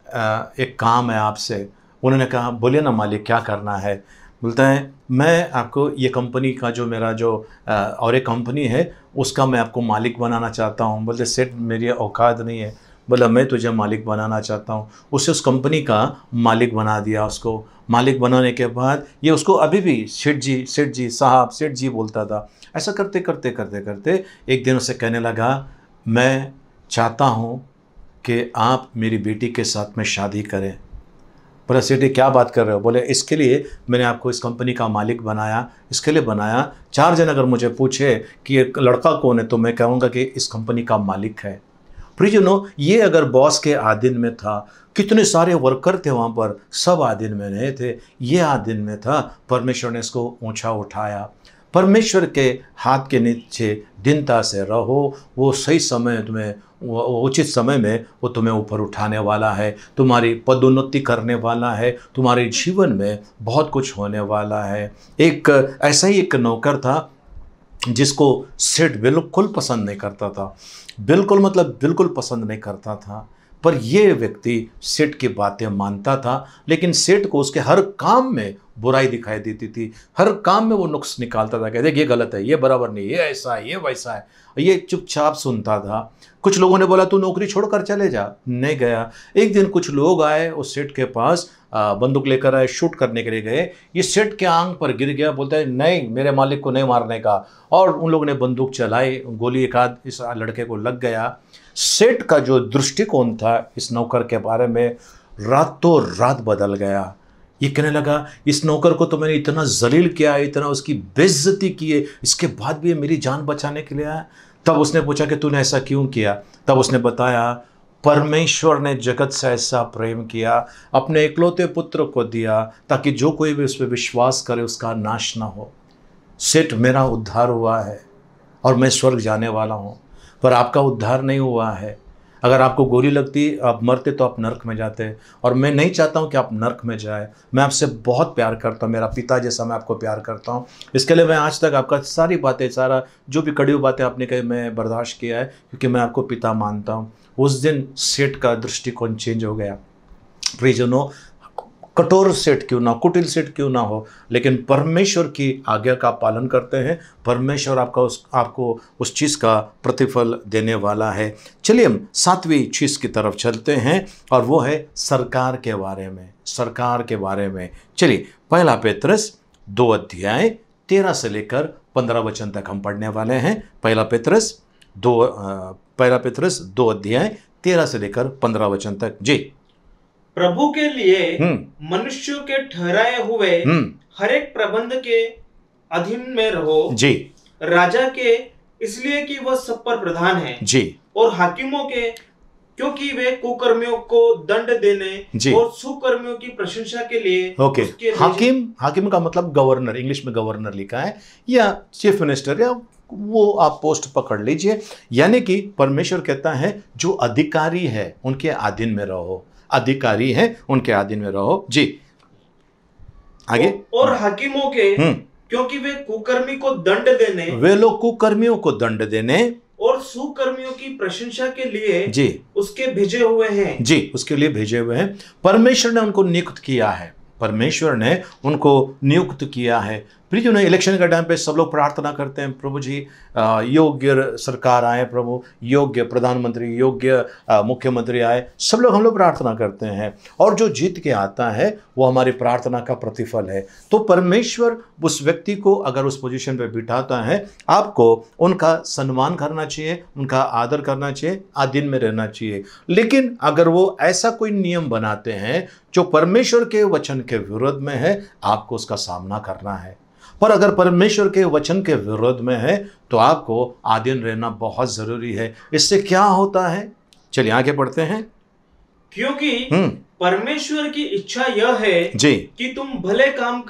A: एक काम है आपसे। उन्होंने कहा बोलिए ना मालिक क्या करना है? बोलता है मैं आपको ये कंपनी का जो मेरा जो और एक कंपनी है उसका मैं आपको मालिक बनाना चाहता हूँ। बोलते सेठ मेरी औकात नहीं है। बोला मैं तुझे मालिक बनाना चाहता हूँ। उसे उस कंपनी का मालिक बना दिया। उसको मालिक बनाने के बाद ये उसको अभी भी सेठ जी साहब सेठ जी बोलता था। ऐसा करते करते करते करते एक दिन उसे कहने लगा मैं चाहता हूँ कि आप मेरी बेटी के साथ में शादी करें। बोला सेठ क्या बात कर रहे हो? बोले इसके लिए मैंने आपको इस कंपनी का मालिक बनाया, इसके लिए बनाया। 4 जन अगर मुझे पूछे कि ये लड़का कौन है तो मैं कहूँगा कि इस कंपनी का मालिक है। प्रियजनों ये अगर बॉस के आधीन में था, कितने सारे वर्कर थे वहाँ पर, सब आधीन में नहीं थे, ये आधीन में था। परमेश्वर ने इसको ऊंचा उठाया। परमेश्वर के हाथ के नीचे दीनता से रहो, वो सही समय तुम्हें उचित समय में वो तुम्हें ऊपर उठाने वाला है, तुम्हारी पदोन्नति करने वाला है, तुम्हारे जीवन में बहुत कुछ होने वाला है। एक ऐसा ही एक नौकर था जिसको सेठ बिल्कुल पसंद नहीं करता था, बिल्कुल मतलब बिल्कुल पसंद नहीं करता था। पर ये व्यक्ति सेठ की बातें मानता था, लेकिन सेठ को उसके हर काम में बुराई दिखाई देती थी, हर काम में वो नुक्स निकालता था कि देख ये गलत है, ये बराबर नहीं, ये ऐसा है, ये वैसा है। ये चुपचाप सुनता था। कुछ लोगों ने बोला तू नौकरी छोड़कर चले जा, नहीं गया। एक दिन कुछ लोग आए उस सेठ के पास, बंदूक लेकर आए, शूट करने के लिए गए। ये सेठ के आंख पर गिर गया, बोलता है नहीं मेरे मालिक को नहीं मारने का। और उन लोगों ने बंदूक चलाई, गोली एक आध इस लड़के को लग गया। सेठ का जो दृष्टिकोण था इस नौकर के बारे में रातों रात बदल गया। ये कहने लगा इस नौकर को तो मैंने इतना जलील किया, इतना उसकी बेइज्जती की है, इसके बाद भी ये मेरी जान बचाने के लिए आया। तब उसने पूछा कि तूने ऐसा क्यों किया? तब उसने बताया परमेश्वर ने जगत से ऐसा प्रेम किया, अपने इकलौते पुत्र को दिया ताकि जो कोई भी उस पर विश्वास करे उसका नाश ना हो। सेठ मेरा उद्धार हुआ है और मैं स्वर्ग जाने वाला हूँ, पर आपका उद्धार नहीं हुआ है। अगर आपको गोली लगती, आप मरते तो आप नरक में जाते, और मैं नहीं चाहता हूँ कि आप नरक में जाए। मैं आपसे बहुत प्यार करता हूँ, मेरा पिता जैसा मैं आपको प्यार करता हूँ। इसके लिए मैं आज तक आपका सारी बातें, सारा जो भी कड़ी हुई बातें आपने कही मैं बर्दाश्त किया है, क्योंकि मैं आपको पिता मानता हूँ। उस दिन सेठ का दृष्टिकोण चेंज हो गया। प्रियजनों कठोर सेठ क्यों ना, कुटिल सेठ क्यों ना हो, लेकिन परमेश्वर की आज्ञा का पालन करते हैं, परमेश्वर आपको उस चीज़ का प्रतिफल देने वाला है। चलिए हम 7वीं चीज़ की तरफ चलते हैं, और वो है सरकार के बारे में। सरकार के बारे में चलिए 1 पेत्रस 2 अध्याय 13 से लेकर 15 वचन तक हम पढ़ने वाले हैं। पहला पत्रस 2 अध्याय 13 से लेकर 15 वचन तक। जी।
C: प्रभु के लिए मनुष्यों के ठहराए हुए हर एक प्रबंध के अधीन में रहो। जी। राजा के इसलिए कि वह सब पर प्रधान है। जी। और हाकिमों के क्योंकि वे कुकर्मियों को दंड देने और सुकर्मियों की प्रशंसा के लिए। ओके। हाकिम का मतलब गवर्नर, इंग्लिश में गवर्नर लिखा है, या चीफ मिनिस्टर, या वो आप पोस्ट पकड़ लीजिए। यानी कि परमेश्वर कहता है जो अधिकारी है उनके अधीन में रहो, अधिकारी है उनके अधीन में रहो। जी आगे। और हाकिमों के क्योंकि वे कुकर्मी को दंड देने, वे लोग कुकर्मियों को दंड देने और सुकर्मियों की प्रशंसा के लिए जी उसके भेजे हुए हैं। जी, उसके लिए भेजे हुए हैं। परमेश्वर ने उनको नियुक्त किया है, परमेश्वर ने उनको नियुक्त किया है। प्रियजनों, इलेक्शन के टाइम पे सब लोग प्रार्थना करते हैं, प्रभु जी योग्य सरकार आए, प्रभु योग्य प्रधानमंत्री, योग्य मुख्यमंत्री आए। सब लोग हम लोग प्रार्थना करते हैं, और जो जीत के आता है वो हमारी प्रार्थना का प्रतिफल है। तो परमेश्वर उस व्यक्ति को अगर उस पोजीशन पे बिठाता है, आपको उनका सम्मान करना चाहिए, उनका आदर करना चाहिए, अधीन में रहना चाहिए। लेकिन अगर वो ऐसा कोई नियम बनाते हैं जो परमेश्वर के वचन के विरोध में है, आपको उसका सामना करना है। पर अगर परमेश्वर के वचन के विरोध में है तो आपको अधीन रहना बहुत जरूरी है। इससे क्या होता है, चलिए आगे बढ़ते हैं। क्योंकि परमेश्वर की इच्छा यह है जी कि तुम भले काम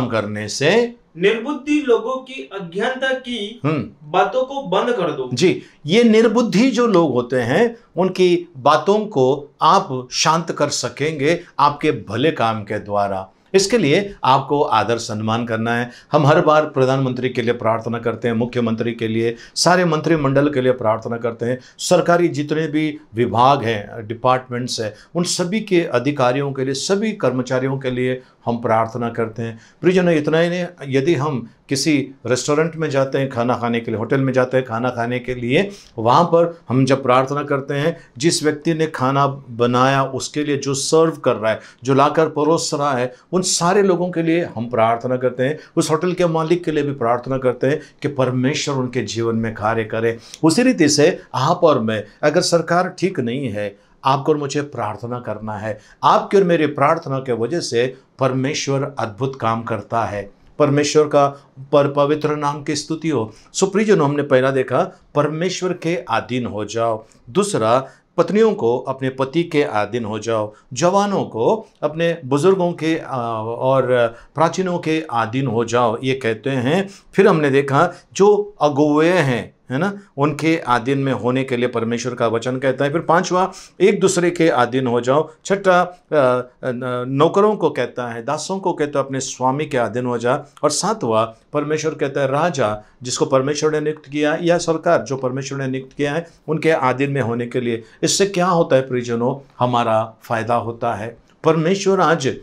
C: करने से निर्बुद्धि लोगों की अज्ञानता की बातों को बंद कर दो। जी, ये निर्बुद्धि जो लोग होते हैं उनकी बातों को आप शांत कर सकेंगे आपके भले काम के द्वारा। इसके लिए आपको आदर सम्मान करना है। हम हर बार प्रधानमंत्री के लिए प्रार्थना करते हैं, मुख्यमंत्री के लिए, सारे मंत्रिमंडल के लिए प्रार्थना करते हैं, सरकारी जितने भी विभाग हैं, डिपार्टमेंट्स हैं, उन सभी के अधिकारियों के लिए, सभी कर्मचारियों के लिए हम प्रार्थना करते हैं। प्रियजनों, इतना ही नहीं, यदि हम किसी रेस्टोरेंट में जाते हैं खाना खाने के लिए, होटल में जाते हैं खाना खाने के लिए, वहाँ पर हम जब प्रार्थना करते हैं, जिस व्यक्ति ने खाना बनाया उसके लिए, जो सर्व कर रहा है, जो लाकर परोस रहा है, उन सारे लोगों के लिए हम प्रार्थना करते हैं। उस होटल के मालिक के लिए भी प्रार्थना करते हैं कि परमेश्वर उनके जीवन में कार्य करे। उसी रीति से आप और मैं, अगर सरकार ठीक नहीं है, आपको और मुझे प्रार्थना करना है। आपके और मेरी प्रार्थना के वजह से परमेश्वर अद्भुत काम करता है। परमेश्वर का पवित्र नाम की स्तुति हो। सुप्रियजनों, हमने पहला देखा परमेश्वर के अधीन हो जाओ। दूसरा, पत्नियों को अपने पति के अधीन हो जाओ। जवानों को अपने बुजुर्गों के और प्राचीनों के अधीन हो जाओ, ये कहते हैं। फिर हमने देखा जो अगुवे हैं, है ना, उनके अधीन में होने के लिए परमेश्वर का वचन कहता है। फिर पांचवा, एक दूसरे के अधीन हो जाओ। छठा, नौकरों को कहता है, दासों को कहता है अपने स्वामी के अधीन हो जा। और सातवां, परमेश्वर कहता है राजा जिसको परमेश्वर ने नियुक्त किया, या सरकार जो परमेश्वर ने नियुक्त किया है, उनके अधीन में होने के लिए। इससे क्या होता है प्रियजनों, हमारा फायदा होता है। परमेश्वर आज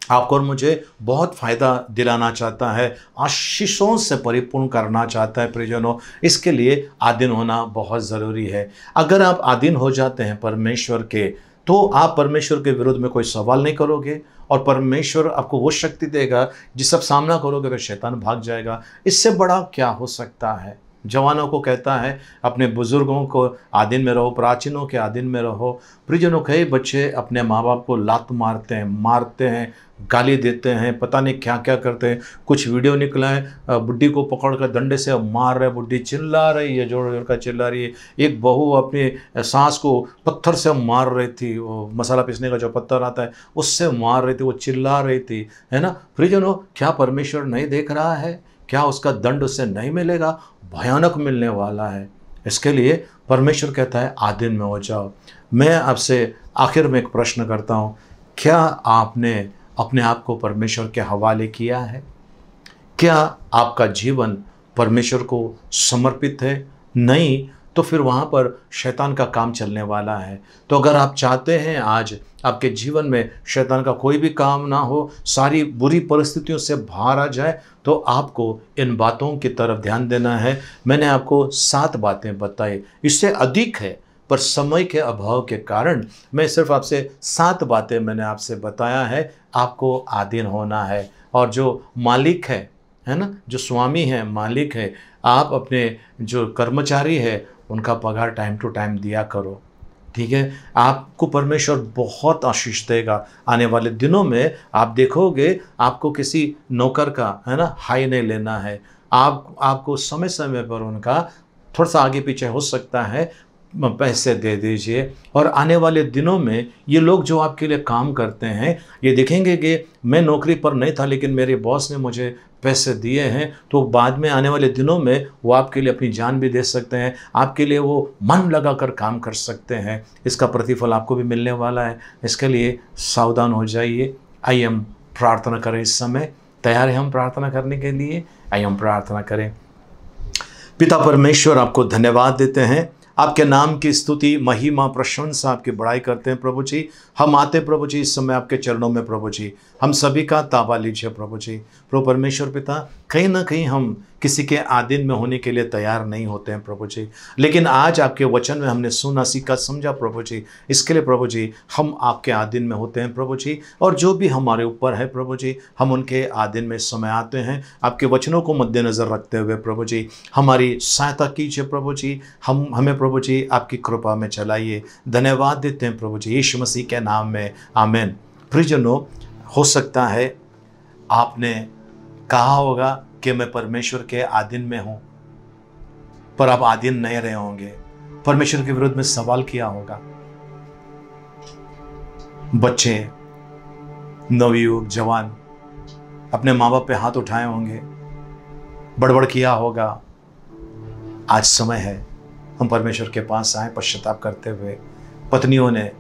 C: आपको और मुझे बहुत फ़ायदा दिलाना चाहता है, आशीषों से परिपूर्ण करना चाहता है। प्रियजनों, इसके लिए अधीन होना बहुत ज़रूरी है। अगर आप अधीन हो जाते हैं परमेश्वर के, तो आप परमेश्वर के विरुद्ध में कोई सवाल नहीं करोगे, और परमेश्वर आपको वो शक्ति देगा जिस आप सामना करोगे तो शैतान भाग जाएगा। इससे बड़ा क्या हो सकता है। जवानों को कहता है अपने बुजुर्गों को अधीन में रहो, प्राचीनों के अधीन में रहो। प्रियजनों, कई बच्चे अपने माँ बाप को लात मारते हैं, गाली देते हैं, पता नहीं क्या क्या करते हैं। कुछ वीडियो निकला है, बुढ़ी को पकड़कर डंडे से मार रहे, बुढ़ी चिल्ला रही है, जोर जोर का चिल्ला रही है। एक बहू अपनी सास को पत्थर से मार रही थी, वो मसाला पीसने का जो पत्थर आता है उससे मार रही थी, वो चिल्ला रही थी, है ना। प्रियजनों, क्या परमेश्वर नहीं देख रहा है? क्या उसका दंड उससे नहीं मिलेगा? भयानक मिलने वाला है। इसके लिए परमेश्वर कहता है अधीन में हो जाओ। मैं आपसे आखिर में एक प्रश्न करता हूँ, क्या आपने अपने आप को परमेश्वर के हवाले किया है? क्या आपका जीवन परमेश्वर को समर्पित है? नहीं तो फिर वहाँ पर शैतान का काम चलने वाला है। तो अगर आप चाहते हैं आज आपके जीवन में शैतान का कोई भी काम ना हो, सारी बुरी परिस्थितियों से बाहर आ जाए, तो आपको इन बातों की तरफ ध्यान देना है। मैंने आपको 7 बातें बताई, इससे अधिक है।
A: पर समय के अभाव के कारण मैं सिर्फ आपसे 7 बातें मैंने आपसे बताया है। आपको अधीन होना है, और जो मालिक है ना, जो स्वामी है, मालिक है, आप अपने जो कर्मचारी है उनका पगार टाइम टू टाइम दिया करो। ठीक है, आपको परमेश्वर बहुत आशीष देगा। आने वाले दिनों में आप देखोगे आपको किसी नौकर का है ना हाई नहीं लेना है। आपको समय समय पर उनका थोड़ा सा आगे पीछे हो सकता है, पैसे दे दीजिए। और आने वाले दिनों में ये लोग जो आपके लिए काम करते हैं ये देखेंगे कि मैं नौकरी पर नहीं था लेकिन मेरे बॉस ने मुझे पैसे दिए हैं, तो बाद में आने वाले दिनों में वो आपके लिए अपनी जान भी दे सकते हैं, आपके लिए वो मन लगाकर काम कर सकते हैं। इसका प्रतिफल आपको भी मिलने वाला है। इसके लिए सावधान हो जाइए। आइए हम प्रार्थना करें। इस समय तैयार हैं हम प्रार्थना करने के लिए? आइए हम प्रार्थना करें। पिता परमेश्वर, आपको धन्यवाद देते हैं, आपके नाम की स्तुति, महिमा, प्रशंसा, आपकी बड़ाई करते हैं प्रभु जी। हम आते प्रभु जी इस समय आपके चरणों में प्रभु जी, हम सभी का ताबा लीजिए प्रभु जी। प्रभु परमेश्वर पिता, कहीं ना कहीं हम किसी के अधीन में होने के लिए तैयार नहीं होते हैं प्रभु जी, लेकिन आज आपके वचन में हमने सुना, सीखा, समझा प्रभु जी। इसके लिए प्रभु जी हम आपके अधीन में होते हैं प्रभु जी, और जो भी हमारे ऊपर है प्रभु जी हम उनके अधीन में इस समय आते हैं। आपके वचनों को मद्देनज़र रखते हुए प्रभु जी हमारी सहायता कीजिए प्रभु जी। हमें प्रभु जी आपकी कृपा में चलाइए। धन्यवाद देते हैं प्रभु जी यीशु मसीह के नाम में, आमीन। प्रियजनों, हो सकता है आपने कहा होगा कि मैं परमेश्वर के अधीन में हूं, पर आप अधीन नहीं रहे होंगे। परमेश्वर के विरुद्ध में सवाल किया होगा। बच्चे, नवयुवक, जवान अपने माँ बाप पे हाथ उठाए होंगे, बड़बड़ किया होगा। आज समय है हम परमेश्वर के पास आए पश्चाताप करते हुए। पत्नियों ने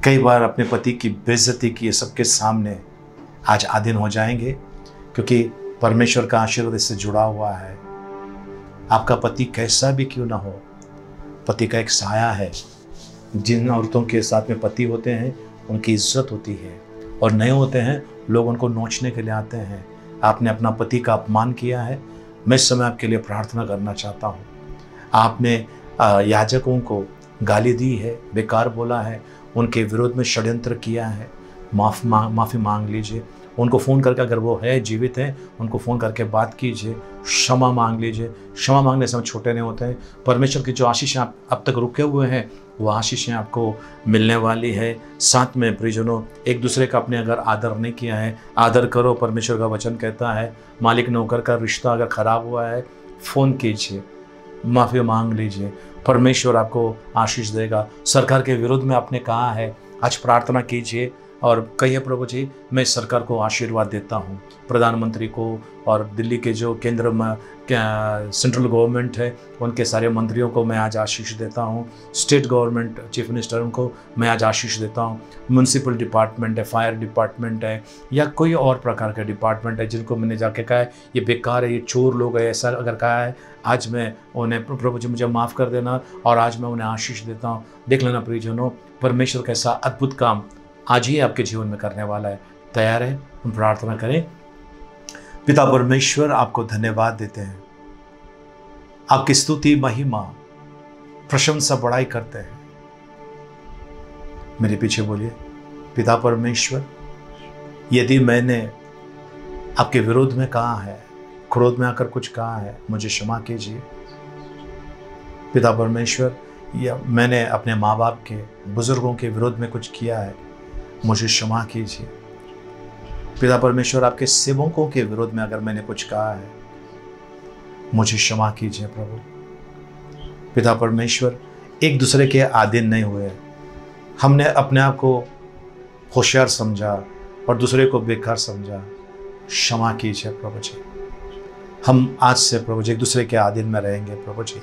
A: कई बार अपने पति की बेइज्जती की सबके सामने, आज अधीन हो जाएंगे क्योंकि परमेश्वर का आशीर्वाद इससे जुड़ा हुआ है। आपका पति कैसा भी क्यों ना हो, पति का एक साया है। जिन औरतों के साथ में पति होते हैं उनकी इज्जत होती है, और नए होते हैं लोग उनको नोचने के लिए आते हैं। आपने अपना पति का अपमान किया है, मैं इस समय आपके लिए प्रार्थना करना चाहता हूँ। आपने याजकों को गाली दी है, बेकार बोला है, उनके विरोध में षड्यंत्र किया है, माफ़ी मांग लीजिए। उनको फ़ोन करके, अगर वो है जीवित हैं, उनको फ़ोन करके बात कीजिए, क्षमा मांग लीजिए। क्षमा मांगने से हम छोटे नहीं होते हैं। परमेश्वर की जो आशीषें आप अब तक रुके हुए हैं वो आशीषें आपको मिलने वाली है। साथ में प्रियजनों, एक दूसरे का आपने अगर आदर नहीं किया है, आदर करो। परमेश्वर का वचन कहता है मालिक नौकर का रिश्ता अगर ख़राब हुआ है, फ़ोन कीजिए, माफ़ी मांग लीजिए, परमेश्वर आपको आशीष देगा। सरकार के विरुद्ध में आपने कहा है, आज प्रार्थना कीजिए और कहिए प्रभु जी मैं सरकार को आशीर्वाद देता हूँ, प्रधानमंत्री को और दिल्ली के जो केंद्र में सेंट्रल गवर्नमेंट है उनके सारे मंत्रियों को मैं आज आशीष देता हूँ। स्टेट गवर्नमेंट चीफ मिनिस्टर उनको मैं आज आशीष देता हूँ। म्यूनसिपल डिपार्टमेंट है, फायर डिपार्टमेंट है, या कोई और प्रकार का डिपार्टमेंट है जिनको मैंने जाके कहा है ये बेकार है, ये चोर लोग है, ऐसा अगर कहा है, आज मैं उन्हें प्रभु जी मुझे माफ़ कर देना और आज मैं उन्हें आशीष देता हूँ। देख लेना प्रियजनों, परमेश्वर कैसा अद्भुत काम आज ही आपके जीवन में करने वाला है। तैयार है? हम प्रार्थना करें। पिता परमेश्वर, आपको धन्यवाद देते हैं, आपकी स्तुति, महिमा, प्रशंसा, बड़ाई करते हैं। मेरे पीछे बोलिए, पिता परमेश्वर, यदि मैंने आपके विरोध में कहा है, क्रोध में आकर कुछ कहा है, मुझे क्षमा कीजिए। पिता परमेश्वर, या मैंने अपने माँ बाप के, बुजुर्गों के विरोध में कुछ किया है, मुझे क्षमा कीजिए। पिता परमेश्वर, आपके सेवकों के विरोध में अगर मैंने कुछ कहा है, मुझे क्षमा कीजिए प्रभु। पिता परमेश्वर, एक दूसरे के अधीन नहीं हुए, हमने अपने आप को होशियार समझा और दूसरे को बेकार समझा, क्षमा कीजिए प्रभु जी। हम आज से प्रभु जी एक दूसरे के अधीन में रहेंगे प्रभु जी।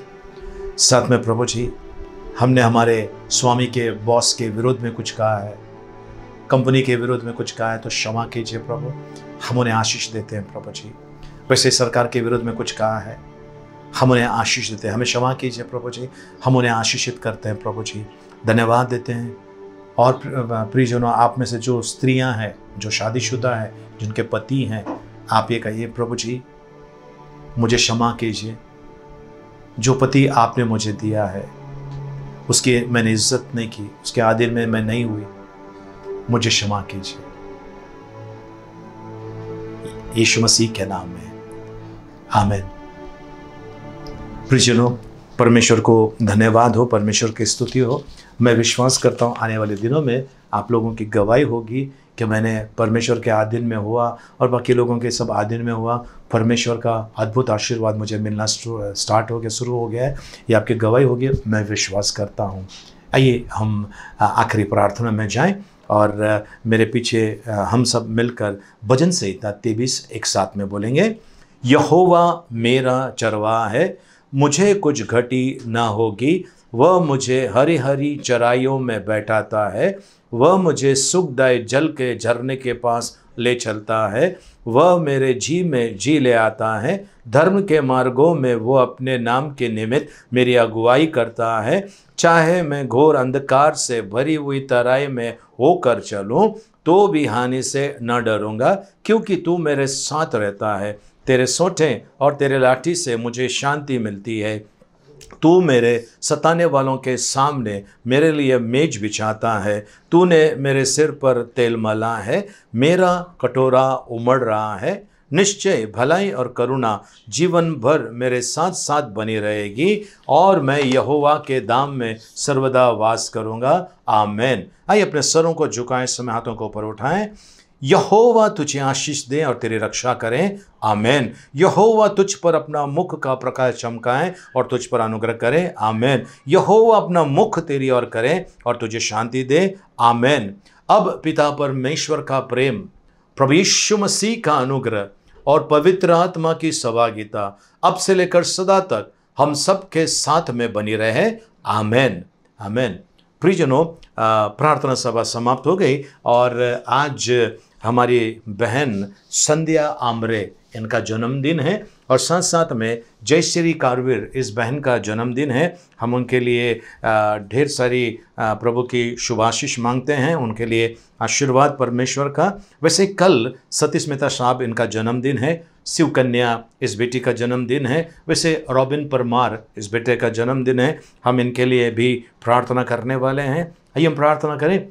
A: साथ में प्रभु जी, हमने हमारे स्वामी के, बॉस के विरोध में कुछ कहा है, कंपनी के विरोध में कुछ कहा है, तो क्षमा कीजिए प्रभु, हम उन्हें आशीष देते हैं प्रभु जी। वैसे सरकार के विरोध में कुछ कहा है, हम उन्हें आशीष देते हैं, हमें क्षमा कीजिए प्रभु जी, हम उन्हें आशीषित करते हैं प्रभु जी। धन्यवाद देते हैं। और प्रियजनों, आप में से जो स्त्रियां हैं, जो शादीशुदा हैं, जिनके पति हैं, आप ये कहिए प्रभु जी मुझे क्षमा कीजिए। जो पति आपने मुझे दिया है उसकी मैंने इज्जत नहीं की, उसके आदर में मैं नहीं हुई, मुझे क्षमा कीजिए यीशु मसीह के नाम में, आमीन। प्रियजनों, परमेश्वर को धन्यवाद हो, परमेश्वर की स्तुति हो। मैं विश्वास करता हूँ आने वाले दिनों में आप लोगों की गवाही होगी कि मैंने परमेश्वर के आधीन में हुआ और बाकी लोगों के सब आधीन में हुआ। परमेश्वर का अद्भुत आशीर्वाद मुझे मिलना स्टार्ट हो गया, शुरू हो गया है। ये आपकी गवाही होगी, मैं विश्वास करता हूँ। आइए हम आखिरी प्रार्थना में जाएं और मेरे पीछे हम सब मिलकर भजन संहिता 23 एक साथ में बोलेंगे। यहोवा मेरा चरवाहा है, मुझे कुछ घटी ना होगी। वह मुझे हरी हरी चराइयों में बैठाता है, वह मुझे सुखदायक जल के झरने के पास ले चलता है। वह मेरे जी में जी ले आता है, धर्म के मार्गों में वो अपने नाम के निमित्त मेरी अगुवाई करता है। चाहे मैं घोर अंधकार से भरी हुई तराई में होकर चलूं तो भी हानि से न डरूंगा, क्योंकि तू मेरे साथ रहता है। तेरे सोंठे और तेरे लाठी से मुझे शांति मिलती है। तू मेरे सताने वालों के सामने मेरे लिए मेज बिछाता है। तूने मेरे सिर पर तेल मला है, मेरा कटोरा उमड़ रहा है। निश्चय भलाई और करुणा जीवन भर मेरे साथ साथ बनी रहेगी और मैं यहोवा के धाम में सर्वदा वास करूँगा। आमीन। आइए अपने सरों को झुकाएं, समय हाथों को ऊपर उठाएं। यहोवा तुझे आशीष दे और तेरी रक्षा करें। आमीन। यहोवा तुझ पर अपना मुख का प्रकाश चमकाए और तुझ पर अनुग्रह करे। आमीन। यहोवा अपना मुख तेरी ओर करे और तुझे शांति दे। आमीन। अब पिता परमेश्वर का प्रेम, प्रभु यीशु मसीह का अनुग्रह और पवित्र आत्मा की सहभागिता अब से लेकर सदा तक हम सब के साथ में बनी रहे। आमीन। आमीन। प्रियजनों, प्रार्थना सभा समाप्त हो गई और आज हमारी बहन संध्या आमरे, इनका जन्मदिन है और साथ साथ में जयश्री कारवीर, इस बहन का जन्मदिन है। हम उनके लिए ढेर सारी प्रभु की शुभाशीष मांगते हैं, उनके लिए आशीर्वाद परमेश्वर का। वैसे कल सतीश मेहता साहब, इनका जन्मदिन है। शिव कन्या, इस बेटी का जन्मदिन है। वैसे रॉबिन परमार, इस बेटे का जन्मदिन है। हम इनके लिए भी प्रार्थना करने वाले हैं। आइए हम प्रार्थना करें।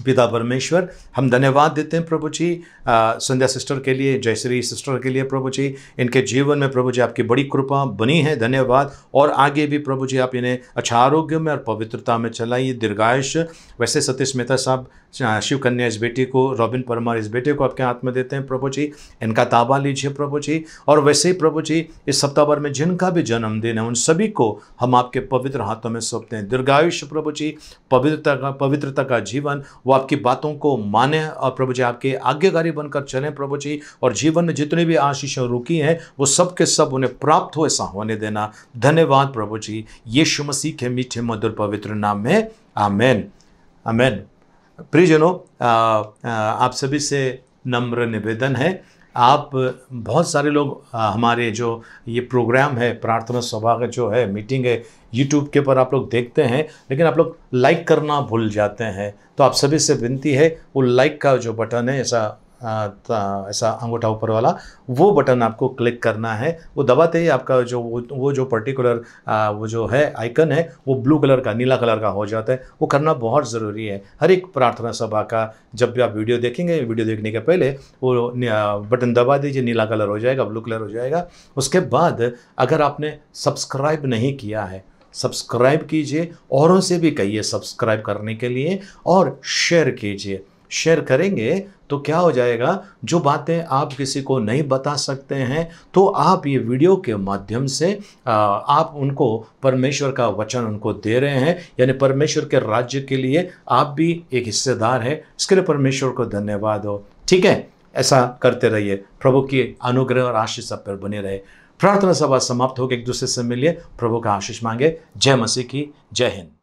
A: पिता परमेश्वर, हम धन्यवाद देते हैं प्रभु जी संध्या सिस्टर के लिए, जयश्री सिस्टर के लिए। प्रभु जी, इनके जीवन में प्रभु जी आपकी बड़ी कृपा बनी है। धन्यवाद। और आगे भी प्रभु जी आप इन्हें अच्छा आरोग्य में और पवित्रता में चलाइए, दीर्घायुष। वैसे सतीश मेहता साहब, शिव कन्या इस बेटी को, रॉबिन परमार इस बेटे को आपके हाथ में देते हैं प्रभु जी। इनका ताबा लीजिए प्रभु जी। और वैसे ही प्रभु जी इस सप्ताह भर में जिनका भी जन्मदिन है, उन सभी को हम आपके पवित्र हाथों में सौंपते हैं। दीर्घायुष प्रभु जी, पवित्रता का जीवन, वो आपकी बातों को माने और प्रभु जी आपके आज्ञाकारी बनकर चलें प्रभु जी। और जीवन में जितनी भी आशीषें रुकी हैं वो सब के सब उन्हें प्राप्त हो, ऐसा होने देना। धन्यवाद प्रभु जी, यीशु मसीह के मीठे मधुर पवित्र नाम में। आमीन। आमीन। प्रियजनों, आप सभी से नम्र निवेदन है, आप बहुत सारे लोग हमारे जो ये प्रोग्राम है, प्रार्थना सभा का जो है मीटिंग है, यूट्यूब के ऊपर आप लोग देखते हैं, लेकिन आप लोग लाइक करना भूल जाते हैं। तो आप सभी से विनती है, वो लाइक का जो बटन है, ऐसा अंगूठा ऊपर वाला, वो बटन आपको क्लिक करना है। वो दबाते ही आपका जो वो जो पर्टिकुलर वो जो है आइकन है, वो ब्लू कलर का, नीला कलर का हो जाता है। वो करना बहुत ज़रूरी है। हर एक प्रार्थना सभा का जब भी आप वीडियो देखेंगे, वीडियो देखने के पहले वो बटन दबा दीजिए, नीला कलर हो जाएगा, ब्लू कलर हो जाएगा। उसके बाद अगर आपने सब्सक्राइब नहीं किया है, सब्सक्राइब कीजिए, औरों से भी कहिए सब्सक्राइब करने के लिए, और शेयर कीजिए। शेयर करेंगे तो क्या हो जाएगा, जो बातें आप किसी को नहीं बता सकते हैं, तो आप ये वीडियो के माध्यम से आप उनको परमेश्वर का वचन उनको दे रहे हैं, यानी परमेश्वर के राज्य के लिए आप भी एक हिस्सेदार हैं। इसके लिए परमेश्वर को धन्यवाद हो। ठीक है, ऐसा करते रहिए। प्रभु की अनुग्रह और आशीष सब पर बने रहे। प्रार्थना सभा समाप्त होकर एक दूसरे से मिलिए, प्रभु का आशीष मांगे। जय मसीह की, जय हिंद।